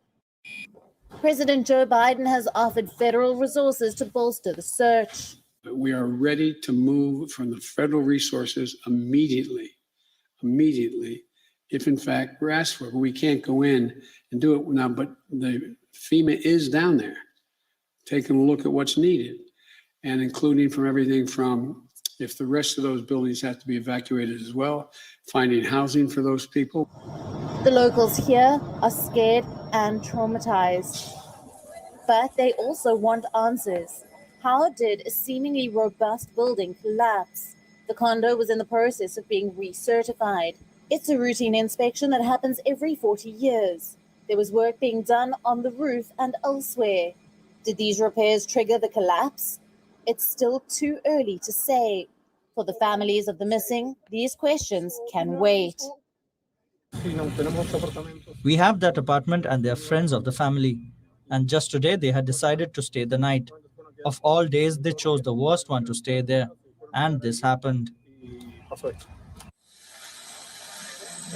President Joe Biden has offered federal resources to bolster the search. We are ready to move from the federal resources immediately, if in fact we're asked for it. But we can't go in and do it now, but the FEMA is down there, taking a look at what's needed, and including from everything from if the rest of those buildings have to be evacuated as well, finding housing for those people. The locals here are scared and traumatized, but they also want answers. How did a seemingly robust building collapse? The condo was in the process of being recertified. It's a routine inspection that happens every 40 years. There was work being done on the roof and elsewhere. Did these repairs trigger the collapse? It's still too early to say. For the families of the missing, these questions can wait. We have that apartment and they're friends of the family. And just today they had decided to stay the night. Of all days, they chose the worst one to stay there. And this happened.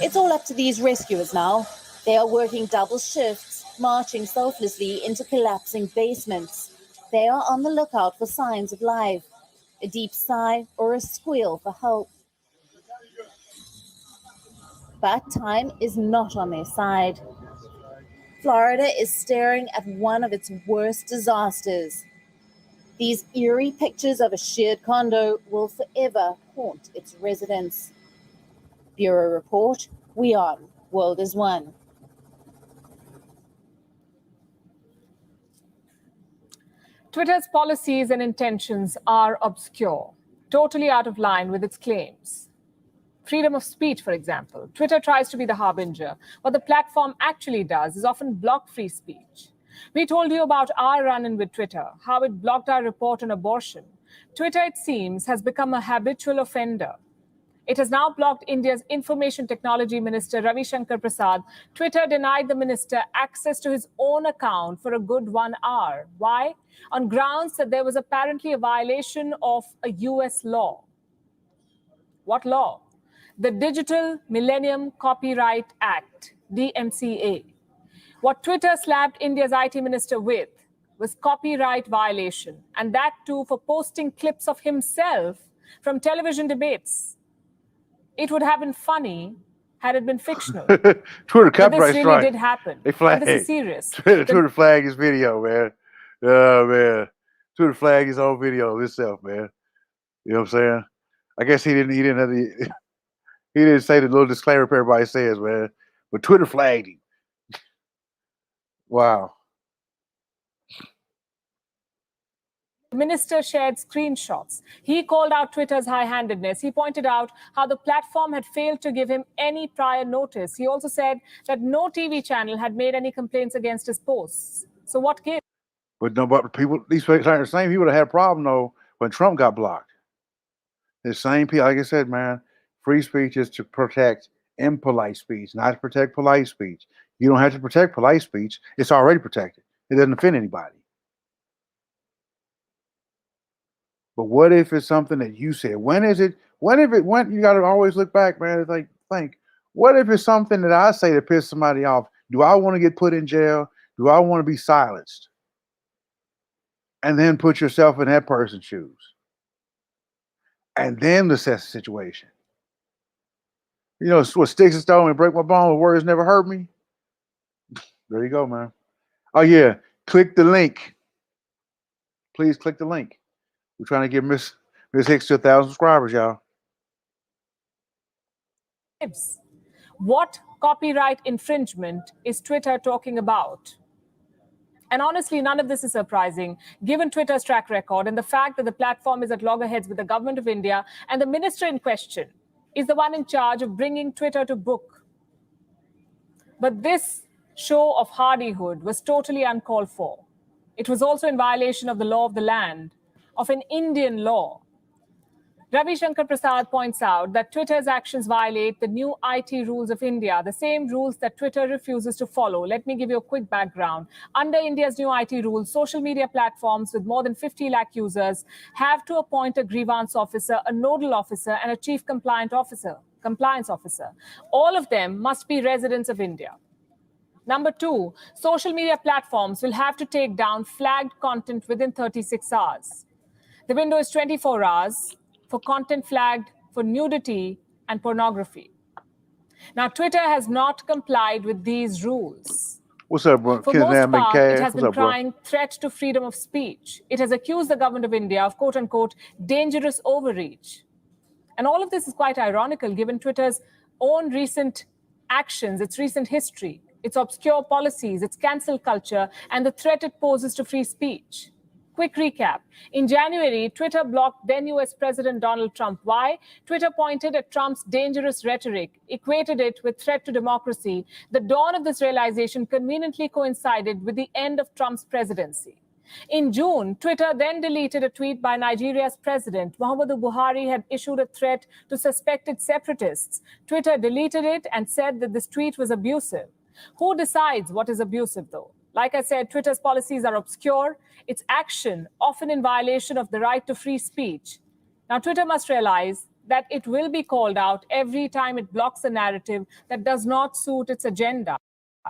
It's all up to these rescuers now. They are working double shifts, marching selflessly into collapsing basements. They are on the lookout for signs of life, a deep sigh or a squeal for help. But time is not on their side. Florida is staring at one of its worst disasters. These eerie pictures of a shared condo will forever haunt its residents. Bureau Report, We On, World is One. Twitter's policies and intentions are obscure, totally out of line with its claims. Freedom of speech, for example. Twitter tries to be the harbinger. What the platform actually does is often block free speech. We told you about our run-in with Twitter, how it blocked our report on abortion. Twitter, it seems, has become a habitual offender. It has now blocked India's Information Technology Minister Ravi Shankar Prasad. Twitter denied the minister access to his own account for a good 1 hour. Why? On grounds that there was apparently a violation of a US law. What law? The Digital Millennium Copyright Act, DMCA. What Twitter slapped India's IT minister with was copyright violation, and that too for posting clips of himself from television debates. It would have been funny had it been fictional. Twitter But copyright this really strike. did happen. They And flagged. this is serious. Twitter flagged his video, man. Oh man. Twitter flagged his own video himself, man. You know what I'm saying? I guess he didn't have the he didn't say the little disclaimer everybody says, man. But Twitter flagged him. Wow. The minister shared screenshots. He called out Twitter's high-handedness. He pointed out how the platform had failed to give him any prior notice. He also said that no TV channel had made any complaints against his posts. So what gives? But no, but people, these same people that had a problem though when Trump got blocked. The same people, like I said, man, free speech is to protect impolite speech, not to protect polite speech. You don't have to protect polite speech. It's already protected. It doesn't offend anybody. But what if it's something that you said? When you got to always look back, man. It's like, think, what if it's something that I say to piss somebody off? Do I want to get put in jail? Do I want to be silenced? And then put yourself in that person's shoes. And then assess the situation. You know, what sticks and stone and break my bone, but words never hurt me. There you go, man. Oh yeah, click the link. Please click the link. We're trying to get Miss Hicks to 1,000 subscribers, y'all. What copyright infringement is Twitter talking about? And honestly, none of this is surprising, given Twitter's track record and the fact that the platform is at loggerheads with the government of India, and the minister in question is the one in charge of bringing Twitter to book. But this show of hardihood was totally uncalled for. It was also in violation of the law of the land, of an Indian law. Ravi Shankar Prasad points out that Twitter's actions violate the new IT rules of India, the same rules that Twitter refuses to follow. Let me give you a quick background. Under India's new IT rules, social media platforms with more than 50 lakh users have to appoint a grievance officer, a nodal officer, and a chief compliance officer. All of them must be residents of India. Number two, social media platforms will have to take down flagged content within 36 hours. The window is 24 hours for content flagged for nudity and pornography. Now, Twitter has not complied with these rules. What's up, bro? For most part, it has been crying threat to freedom of speech. It has accused the government of India of quote-unquote dangerous overreach. And all of this is quite ironical given Twitter's own recent actions, its recent history, its obscure policies, its cancel culture, and the threat it poses to free speech. Quick recap. In January, Twitter blocked then US President Donald Trump. Why? Twitter pointed at Trump's dangerous rhetoric, equated it with threat to democracy. The dawn of this realization conveniently coincided with the end of Trump's presidency. In June, Twitter then deleted a tweet by Nigeria's president. Muhammadu Buhari had issued a threat to suspected separatists. Twitter deleted it and said that this tweet was abusive. Who decides what is abusive, though? Like I said, Twitter's policies are obscure, its action often in violation of the right to free speech. Now, Twitter must realize that it will be called out every time it blocks a narrative that does not suit its agenda.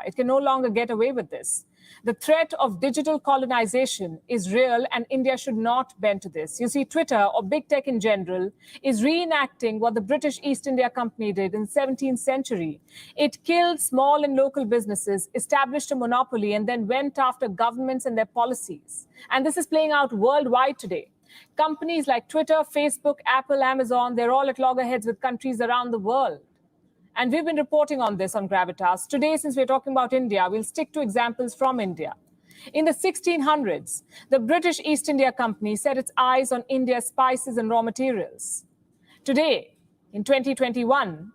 It can no longer get away with this. The threat of digital colonization is real, and India should not bend to this. You see, Twitter, or big tech in general, is reenacting what the British East India Company did in the 17th century. It killed small and local businesses, established a monopoly, and then went after governments and their policies. And this is playing out worldwide today. Companies like Twitter, Facebook, Apple, Amazon, they're all at loggerheads with countries around the world. And we've been reporting on this on Gravitas. Today, since we're talking about India, we'll stick to examples from India. In the 1600s, the British East India Company set its eyes on India's spices and raw materials. Today, in 2021,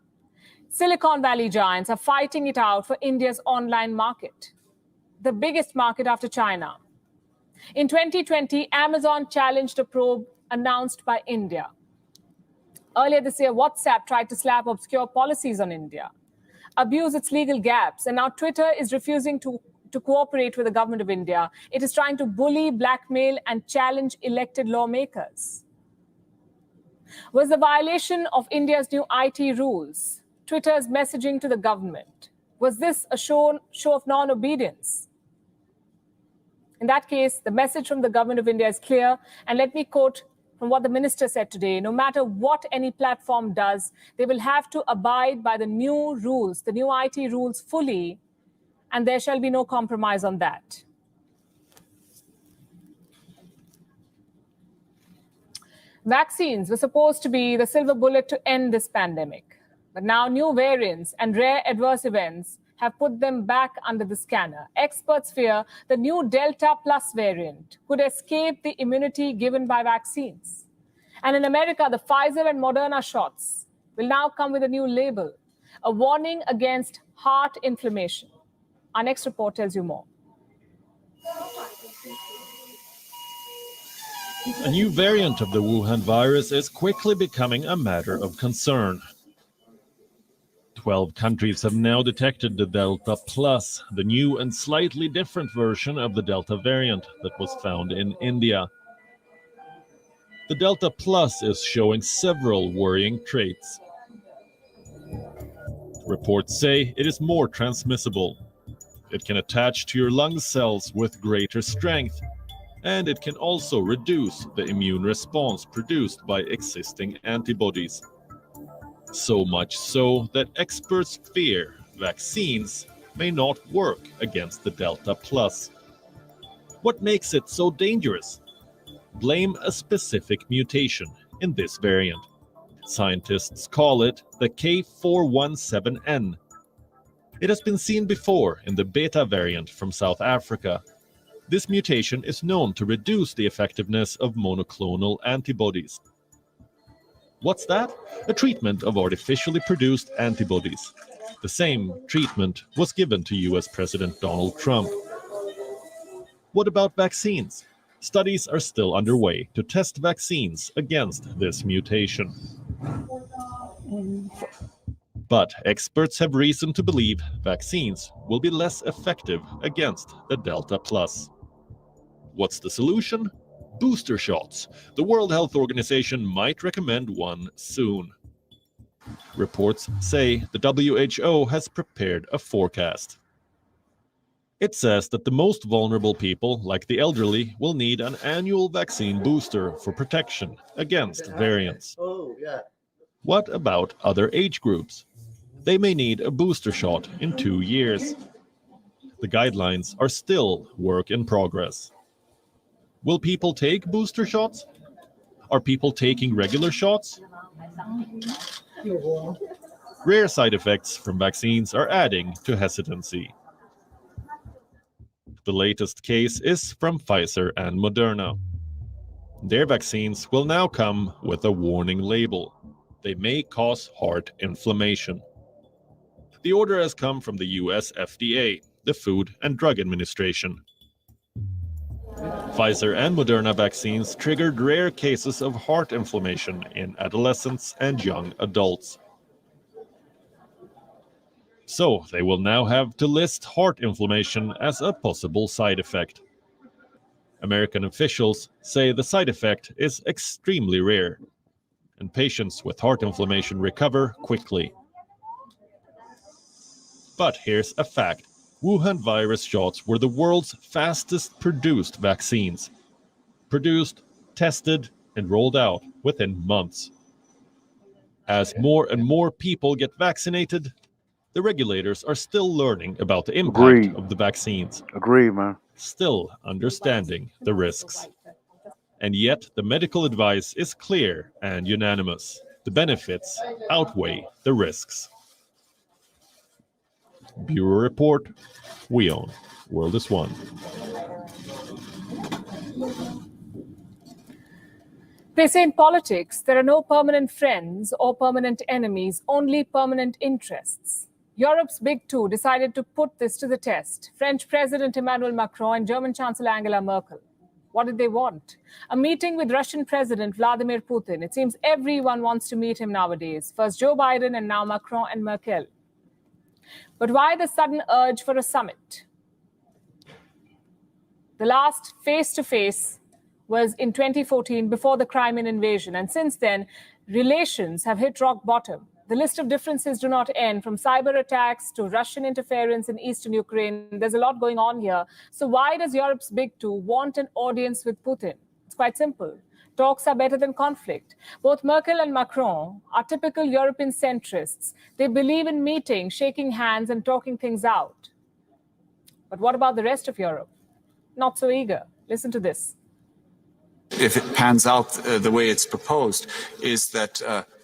Silicon Valley giants are fighting it out for India's online market, the biggest market after China. In 2020, Amazon challenged a probe announced by India. Earlier this year, WhatsApp tried to slap obscure policies on India, abuse its legal gaps, and now Twitter is refusing to cooperate with the government of India. It is trying to bully, blackmail, and challenge elected lawmakers. Was the violation of India's new IT rules Twitter's messaging to the government? Was this a show of non-obedience? In that case, the message from the government of India is clear, and let me quote from from what the minister said today. No matter what any platform does, they will have to abide by the new rules, the new IT rules fully, and there shall be no compromise on that. Vaccines were supposed to be the silver bullet to end this pandemic. But now new variants and rare adverse events have put them back under the scanner. Experts fear the new Delta Plus variant could escape the immunity given by vaccines. And in America, the Pfizer and Moderna shots will now come with a new label, a warning against heart inflammation. Our next report tells you more. A new variant of the Wuhan virus is quickly becoming a matter of concern. 12 countries have now detected the Delta Plus, the new and slightly different version of the Delta variant that was found in India. The Delta Plus is showing several worrying traits. Reports say it is more transmissible. It can attach to your lung cells with greater strength, and it can also reduce the immune response produced by existing antibodies. So much so that experts fear vaccines may not work against the Delta Plus. What makes it so dangerous? Blame a specific mutation in this variant. Scientists call it the K417N. It has been seen before in the Beta variant from South Africa. This mutation is known to reduce the effectiveness of monoclonal antibodies. What's that? A treatment of artificially produced antibodies. The same treatment was given to US President Donald Trump. What about vaccines? Studies are still underway to test vaccines against this mutation. But experts have reason to believe vaccines will be less effective against the Delta Plus. What's the solution? Booster shots. The World Health Organization might recommend one soon. Reports say the WHO has prepared a forecast. It says that the most vulnerable people, like the elderly, will need an annual vaccine booster for protection against variants. What about other age groups? They may need a booster shot in 2 years. The guidelines are still work in progress. Will people take booster shots? Are people taking regular shots? Rare side effects from vaccines are adding to hesitancy. The latest case is from Pfizer and Moderna. Their vaccines will now come with a warning label. They may cause heart inflammation. The order has come from the US FDA, the Food and Drug Administration. Pfizer and Moderna vaccines triggered rare cases of heart inflammation in adolescents and young adults. So they will now have to list heart inflammation as a possible side effect. American officials say the side effect is extremely rare, and patients with heart inflammation recover quickly. But here's a fact. Wuhan virus shots were the world's fastest produced vaccines. Produced, tested, and rolled out within months. As more and more people get vaccinated, the regulators are still learning about the impact of the vaccines. Agreed, man. Still understanding the risks. And yet the medical advice is clear and unanimous. The benefits outweigh the risks. Bureau Report, we own. World is one. They say in politics, there are no permanent friends or permanent enemies, only permanent interests. Europe's big two decided to put this to the test. French President Emmanuel Macron and German Chancellor Angela Merkel. What did they want? A meeting with Russian President Vladimir Putin. It seems everyone wants to meet him nowadays. First Joe Biden and now Macron and Merkel. But why the sudden urge for a summit? The last face-to-face was in 2014 before the Crimean invasion. And since then, relations have hit rock bottom. The list of differences do not end, from cyber attacks to Russian interference in eastern Ukraine. There's a lot going on here. So why does Europe's big two want an audience with Putin? It's quite simple. Talks are better than conflict. Both Merkel and Macron are typical European centrists. They believe in meeting, shaking hands, and talking things out. But what about the rest of Europe? Not so eager. Listen to this. If it pans out the way it's proposed, is that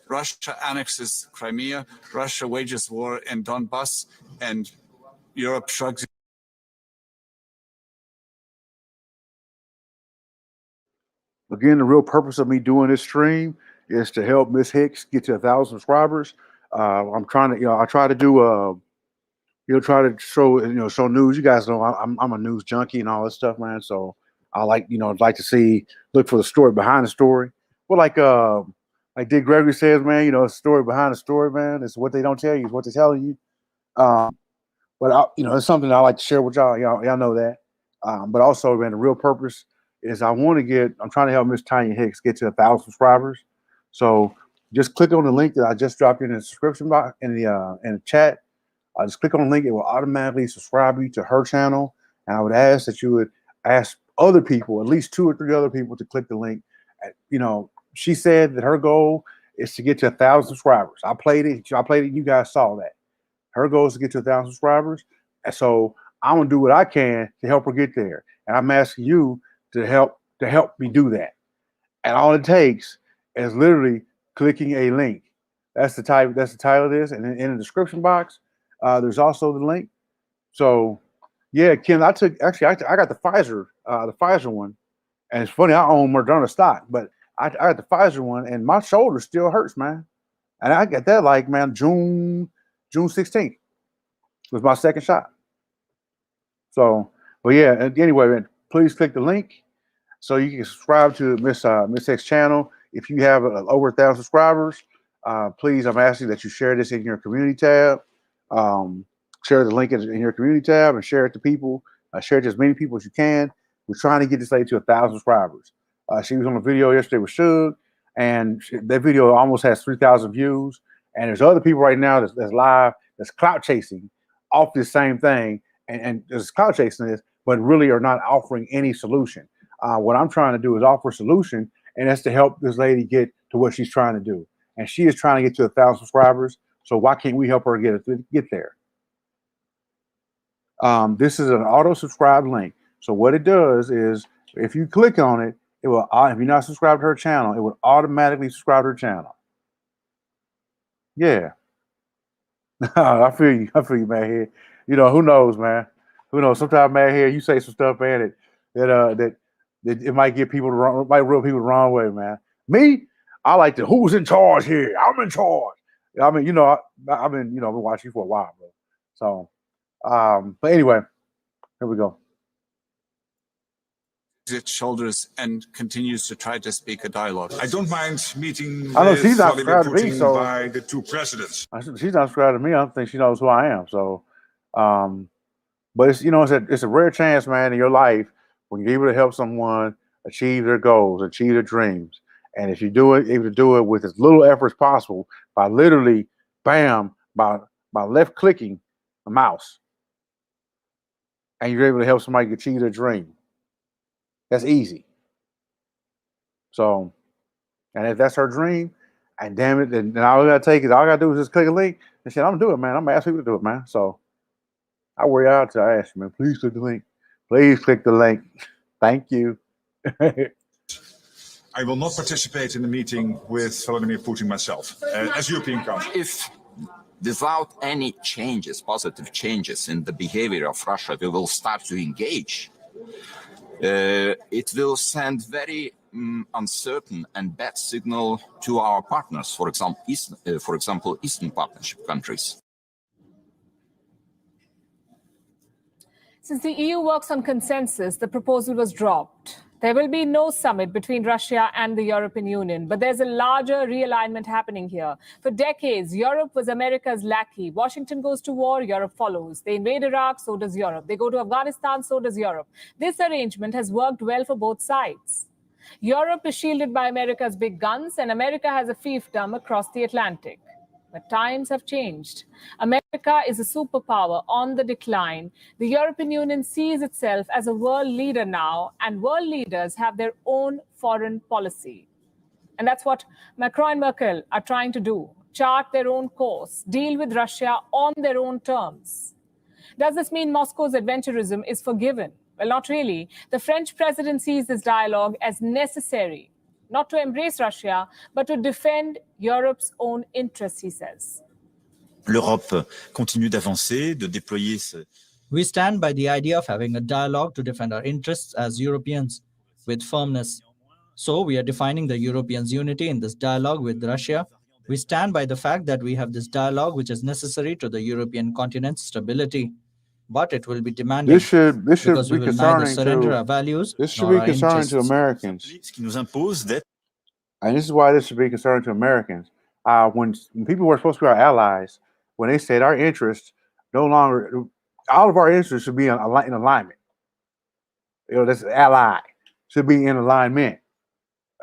Russia annexes Crimea, Russia wages war in Donbass, and Europe shrugs. Again, the real purpose of me doing this stream is to help Miss Hicks get to 1,000 subscribers. I'm trying to, I try to do, try to show, show news. You guys know I'm a news junkie and all this stuff, man. So I like, like to see, look for the story behind the story. Well, like Dick Gregory says, man, the story behind the story, man. It's what they don't tell you, it's what they're telling you. But it's something I like to share with y'all. Y'all know that. But also, man, the real purpose is I'm trying to help Miss Tanya Hicks get to 1,000 subscribers. So just click on the link that I just dropped in the description box in the chat. Just click on the link. It will automatically subscribe you to her channel. And I would ask that you would ask other people, at least 2 or 3 other people, to click the link. She said that her goal is to get to 1,000 subscribers. I played it. You guys saw that. Her goal is to get to 1,000 subscribers. And so I'm going to do what I can to help her get there. And I'm asking you to help me do that. And all it takes is literally clicking a link. That's the title of this. And in the description box, there's also the link. So yeah, Ken, I got the Pfizer one. And it's funny, I own Moderna stock, but I got the Pfizer one and my shoulder still hurts, man. And I got that June 16th was my second shot. So, but yeah, anyway, man, please click the link so you can subscribe to Miss Hicks channel. If you have over 1,000 subscribers, please, I'm asking that you share this in your community tab. Share the link in your community tab and share it to people. Share it to as many people as you can. We're trying to get this lady to 1,000 subscribers. She was on a video yesterday with Suge, and that video almost has 3,000 views. And there's other people right now that's live, that's clout chasing off this same thing. And there's clout chasing this, but really are not offering any solution. What I'm trying to do is offer a solution, and that's to help this lady get to what she's trying to do. And she is trying to get to 1,000 subscribers. So why can't we help her get there? This is an auto subscribe link. So what it does is if you click on it, it will, if you're not subscribed to her channel, it will automatically subscribe to her channel. Yeah. I feel you, man. Here, who knows, man? Who knows? Sometimes, man, here you say some stuff, man, that it might get people might rub people the wrong way, man. Me, I like to who's in charge here? I'm in charge. I mean, I've been watching you for a while, bro. So, but anyway, here we go. Its shoulders and continues to try to speak a dialogue. I don't mind meeting I know she's not Vladimir subscribed to me, Putin so by the 2 presidents. She's not subscribed to me. I don't think she knows who I am. So, but it's a rare chance, man, in your life when you're able to help someone achieve their goals, achieve their dreams. And if you able to do it with as little effort as possible by literally, bam, by left clicking a mouse, and you're able to help somebody achieve their dream. That's easy. So, and if that's her dream, and damn it, then all I gotta do is just click a link and say, I'm gonna do it, man. I'm gonna ask people to do it, man. So I worry out till I ask you, man. Please click the link. Please click the link. Thank you. I will not participate in the meeting with Vladimir Putin myself, as European country. If without any changes, positive changes in the behavior of Russia, we will start to engage, it will send very uncertain and bad signal to our partners, for example, Eastern Partnership countries. Since the EU works on consensus, the proposal was dropped. There will be no summit between Russia and the European Union, but there's a larger realignment happening here. For decades, Europe was America's lackey. Washington goes to war, Europe follows. They invade Iraq, so does Europe. They go to Afghanistan, so does Europe. This arrangement has worked well for both sides. Europe is shielded by America's big guns, and America has a fiefdom across the Atlantic. But times have changed. America is a superpower on the decline. The European Union sees itself as a world leader now, and world leaders have their own foreign policy. And that's what Macron and Merkel are trying to do, chart their own course, deal with Russia on their own terms. Does this mean Moscow's adventurism is forgiven? Well, not really. The French president sees this dialogue as necessary, not to embrace Russia, but to defend Europe's own interests, he says. L'Europe continue d'avancer, de déployer ce... We stand by the idea of having a dialogue to defend our interests as Europeans with firmness. So we are defining the Europeans' unity in this dialogue with Russia. We stand by the fact that we have this dialogue which is necessary to the European continent's stability. But it will be demanding because we will neither surrender our values nor our interests. To Americans. Ce qui nous impose d'être... And this is why this should be concerning to Americans. When people were supposed to be our allies, when they said our interests no longer, all of our interests should be in alignment. You know, that's ally should be in alignment.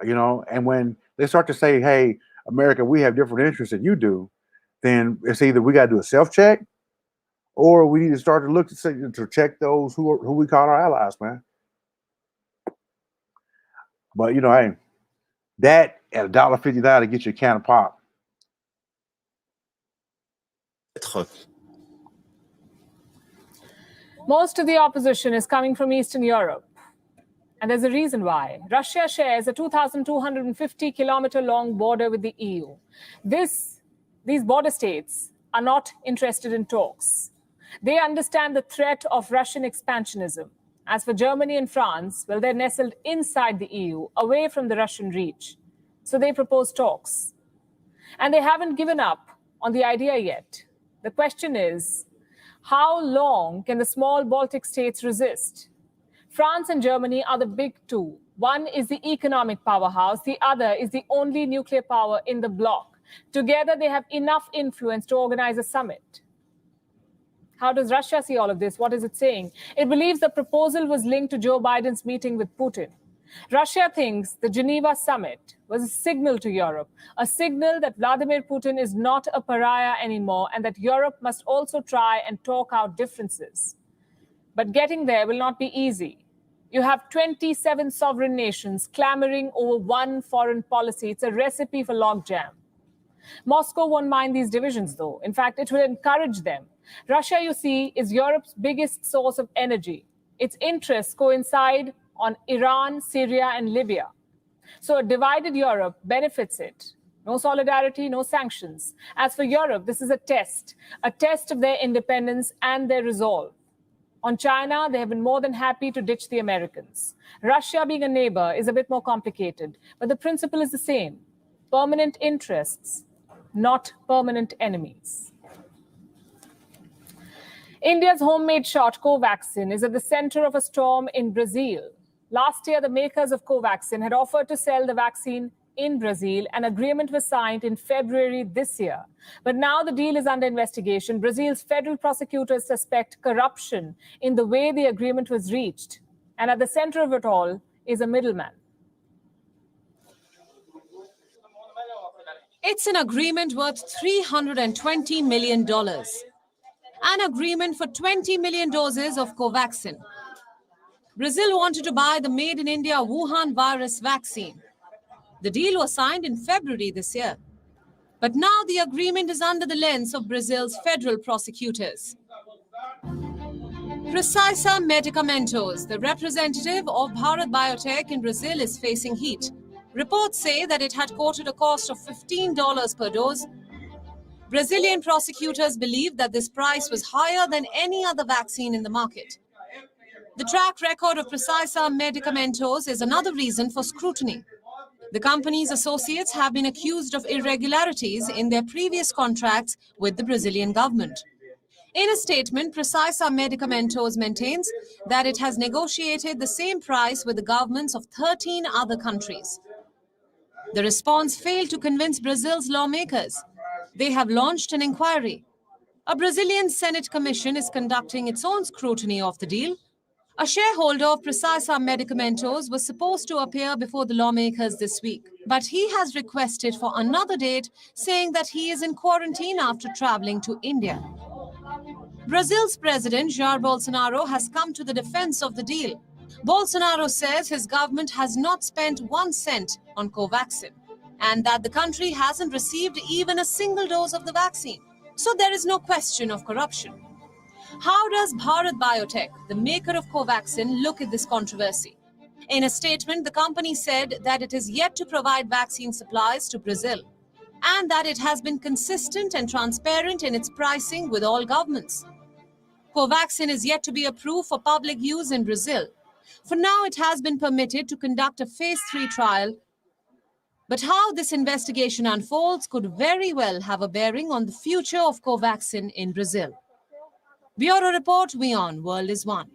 You know, and when they start to say, "Hey, America, we have different interests than you do," then it's either we got to do a self-check, or we need to start to look to check those who we call our allies, man. But you know, hey, that at $1.59 to get you a can of pop. Most of the opposition is coming from Eastern Europe. And there's a reason why. Russia shares a 2,250-kilometer-long border with the EU. These border states are not interested in talks. They understand the threat of Russian expansionism. As for Germany and France, well, they're nestled inside the EU, away from the Russian reach. So they propose talks. And they haven't given up on the idea yet. The question is, how long can the small Baltic states resist? France and Germany are the big two. One is the economic powerhouse. The other is the only nuclear power in the bloc. Together, they have enough influence to organize a summit. How does Russia see all of this? What is it saying? It believes the proposal was linked to Joe Biden's meeting with Putin. Russia thinks the Geneva summit was a signal to Europe, a signal that Vladimir Putin is not a pariah anymore and that Europe must also try and talk out differences. But getting there will not be easy. You have 27 sovereign nations clamoring over one foreign policy. It's a recipe for logjam. Moscow won't mind these divisions, though. In fact, it will encourage them. Russia, you see, is Europe's biggest source of energy. Its interests coincide on Iran, Syria, and Libya. So a divided Europe benefits it. No solidarity, no sanctions. As for Europe, this is a test of their independence and their resolve. On China, they have been more than happy to ditch the Americans. Russia, being a neighbor, is a bit more complicated, but the principle is the same. Permanent interests, not permanent enemies. India's homemade shot, Covaxin, is at the center of a storm in Brazil. Last year, the makers of Covaxin had offered to sell the vaccine in Brazil. An agreement was signed in February this year. But now the deal is under investigation. Brazil's federal prosecutors suspect corruption in the way the agreement was reached. And at the center of it all is a middleman. It's an agreement worth $320 million. An agreement for 20 million doses of Covaxin. Brazil wanted to buy the made in India Wuhan virus vaccine. The deal was signed in February this year. But now the agreement is under the lens of Brazil's federal prosecutors. Precisa Medicamentos, the representative of Bharat Biotech in Brazil, is facing heat. Reports say that it had quoted a cost of $15 per dose. Brazilian prosecutors believe that this price was higher than any other vaccine in the market. The track record of Precisa Medicamentos is another reason for scrutiny. The company's associates have been accused of irregularities in their previous contracts with the Brazilian government. In a statement, Precisa Medicamentos maintains that it has negotiated the same price with the governments of 13 other countries. The response failed to convince Brazil's lawmakers. They have launched an inquiry. A Brazilian Senate commission is conducting its own scrutiny of the deal. A shareholder of Precisa Medicamentos was supposed to appear before the lawmakers this week, but he has requested for another date, saying that he is in quarantine after traveling to India. Brazil's President Jair Bolsonaro has come to the defense of the deal. Bolsonaro says his government has not spent 1 cent on Covaxin and that the country hasn't received even a single dose of the vaccine. So there is no question of corruption. How does Bharat Biotech, the maker of Covaxin, look at this controversy? In a statement, the company said that it is yet to provide vaccine supplies to Brazil and that it has been consistent and transparent in its pricing with all governments. Covaxin is yet to be approved for public use in Brazil. For now, it has been permitted to conduct a phase 3 trial, but how this investigation unfolds could very well have a bearing on the future of Covaxin in Brazil. Bureau Report, WION, World is One.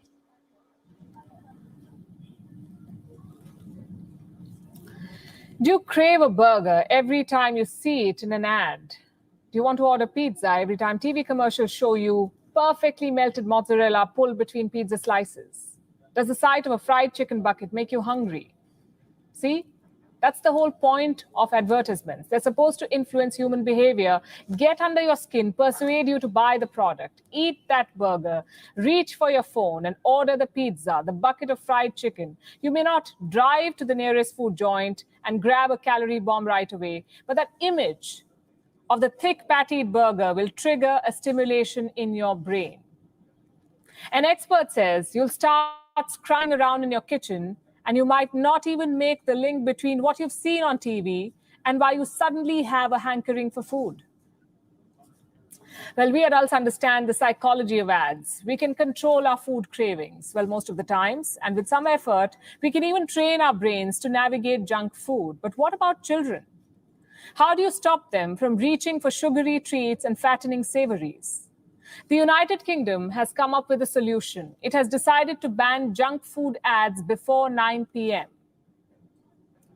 Do you crave a burger every time you see it in an ad? Do you want to order pizza every time TV commercials show you perfectly melted mozzarella pulled between pizza slices? Does the sight of a fried chicken bucket make you hungry? See? That's the whole point of advertisements. They're supposed to influence human behavior, get under your skin, persuade you to buy the product, eat that burger, reach for your phone and order the pizza, the bucket of fried chicken. You may not drive to the nearest food joint and grab a calorie bomb right away, but that image of the thick patty burger will trigger a stimulation in your brain. An expert says you'll start scrying around in your kitchen and you might not even make the link between what you've seen on TV and why you suddenly have a hankering for food. Well, we adults understand the psychology of ads. We can control our food cravings, well, most of the times, and with some effort, we can even train our brains to navigate junk food. But what about children? How do you stop them from reaching for sugary treats and fattening savories? The United Kingdom has come up with a solution. It has decided to ban junk food ads before 9 p.m.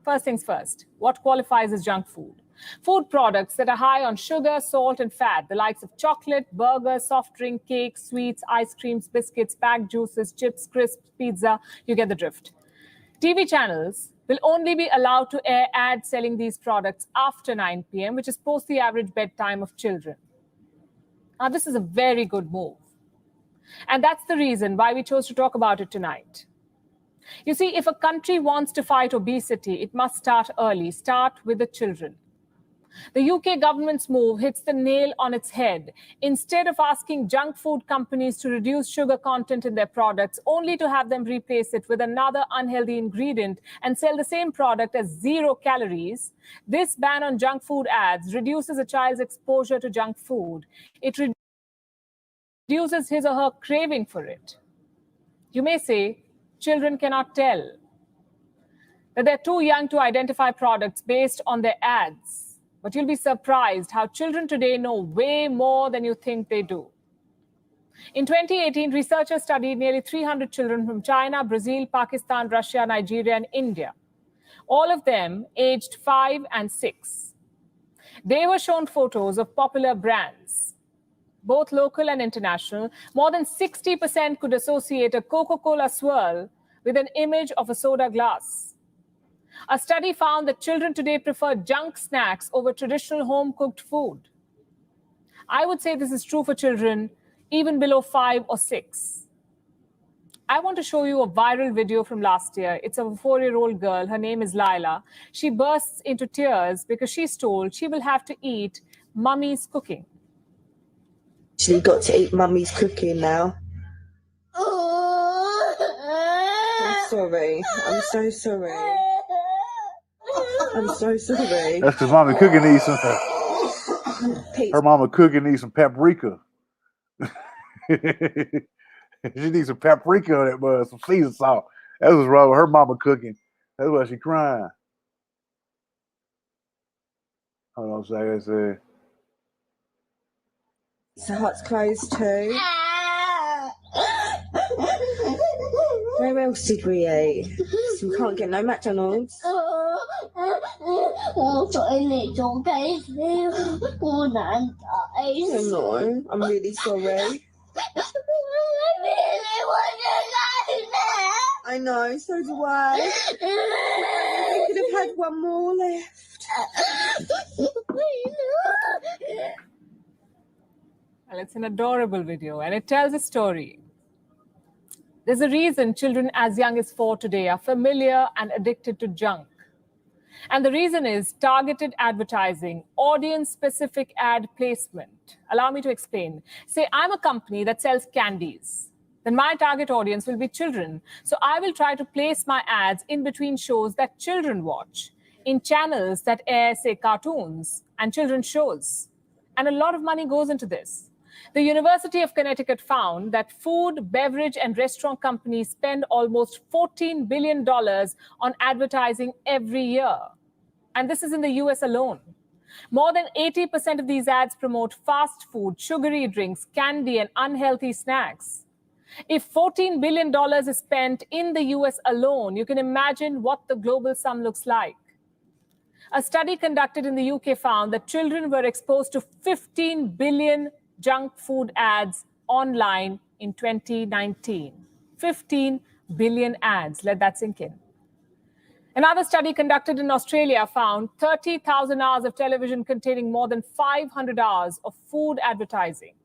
First things first, what qualifies as junk food? Food products that are high on sugar, salt, and fat, the likes of chocolate, burgers, soft drink, cakes, sweets, ice creams, biscuits, packed juices, chips, crisps, pizza, you get the drift. TV channels will only be allowed to air ads selling these products after 9 p.m., which is post the average bedtime of children. Now, this is a very good move. And that's the reason why we chose to talk about it tonight. You see, if a country wants to fight obesity, it must start early, start with the children. The UK government's move hits the nail on its head. Instead of asking junk food companies to reduce sugar content in their products, only to have them replace it with another unhealthy ingredient and sell the same product as 0 calories, this ban on junk food ads reduces a child's exposure to junk food. It reduces his or her craving for it. You may say, children cannot tell, that they're too young to identify products based on their ads. But you'll be surprised how children today know way more than you think they do. In 2018, researchers studied nearly 300 children from China, Brazil, Pakistan, Russia, Nigeria, and India, all of them aged 5 and 6. They were shown photos of popular brands, both local and international. More than 60% could associate a Coca-Cola swirl with an image of a soda glass. A study found that children today prefer junk snacks over traditional home-cooked food. I would say this is true for children even below 5 or 6. I want to show you a viral video from last year. It's of a 4-year-old girl. Her name is Lila. She bursts into tears because she's told she will have to eat mummy's cooking. She's got to eat mummy's cooking now. I'm sorry. I'm so sorry. I'm so sorry. That's because mama cooking needs some. Her mama cooking needs some paprika. She needs some paprika on that bud, some season salt. That's what's wrong with her mama cooking. That's why she crying. Hold on a second. So heart's closed too. Where else did we eat? So we can't get no McDonald's. I know. I'm really sorry. I know, so do I. We could have had one more left. Well, it's an adorable video and it tells a story. There's a reason children as young as 4 today are familiar and addicted to junk. And the reason is targeted advertising, audience-specific ad placement. Allow me to explain. Say I'm a company that sells candies. Then my target audience will be children. So I will try to place my ads in between shows that children watch, in channels that air, say, cartoons and children's shows. And a lot of money goes into this. The University of Connecticut found that food, beverage, and restaurant companies spend almost $14 billion on advertising every year. And this is in the US alone. More than 80% of these ads promote fast food, sugary drinks, candy, and unhealthy snacks. If $14 billion is spent in the US alone, you can imagine what the global sum looks like. A study conducted in the UK found that children were exposed to 15 billion junk food ads online in 2019. 15 billion ads. Let that sink in. Another study conducted in Australia found 30,000 hours of television containing more than 500 hours of food advertising.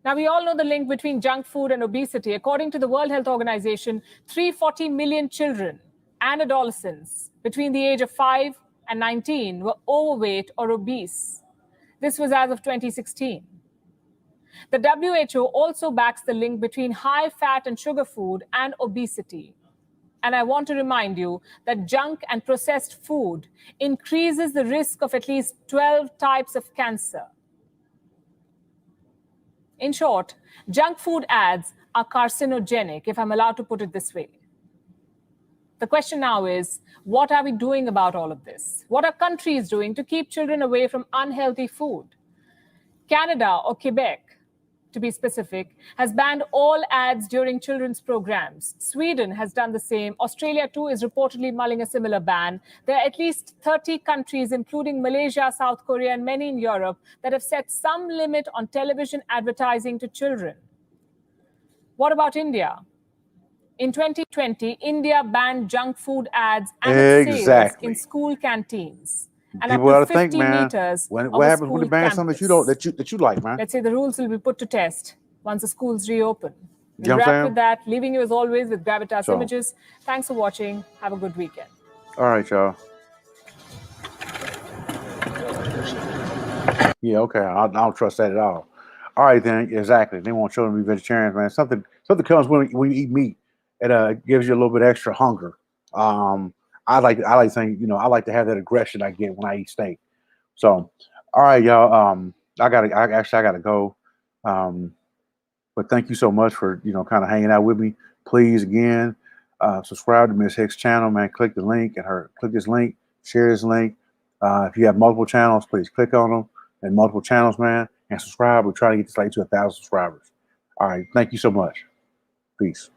Now, we all know the link between junk food and obesity. According to the World Health Organization, 340 million children and adolescents between the age of 5 and 19 were overweight or obese. This was as of 2016. The WHO also backs the link between high fat and sugar food and obesity. And I want to remind you that junk and processed food increases the risk of at least 12 types of cancer. In short, junk food ads are carcinogenic, if I'm allowed to put it this way. The question now is, what are we doing about all of this? What are countries doing to keep children away from unhealthy food? Canada, or Quebec, to be specific, has banned all ads during children's programs. Sweden has done the same. Australia, too, is reportedly mulling a similar ban. There are at least 30 countries, including Malaysia, South Korea, and many in Europe, that have set some limit on television advertising to children. What about India? In 2020, India banned junk food ads and its sales in school canteens. And People up got to to think, 50 man. meters What of a happens when school they ban something that you like, man? Let's say the rules will be put to test once the schools reopen. You know We'll what I'm wrap saying? with that, leaving you as always with Gravitas So. Images. Thanks for watching. Have a good weekend. All right, y'all. Yeah, okay. I don't trust that at all. All right, then. Exactly. They want children to be vegetarians, man. Something comes when you eat meat. It gives you a little bit extra hunger. I like saying, I like to have that aggression I get when I eat steak. So, all right, y'all. I gotta go. But thank you so much for kind of hanging out with me. Please, again, subscribe to Miss Hicks' channel, man. Click the link click this link, share this link. If you have multiple channels, please click on them and multiple channels, man, and subscribe. We're trying to get this like to 1,000 subscribers. All right, thank you so much. Peace.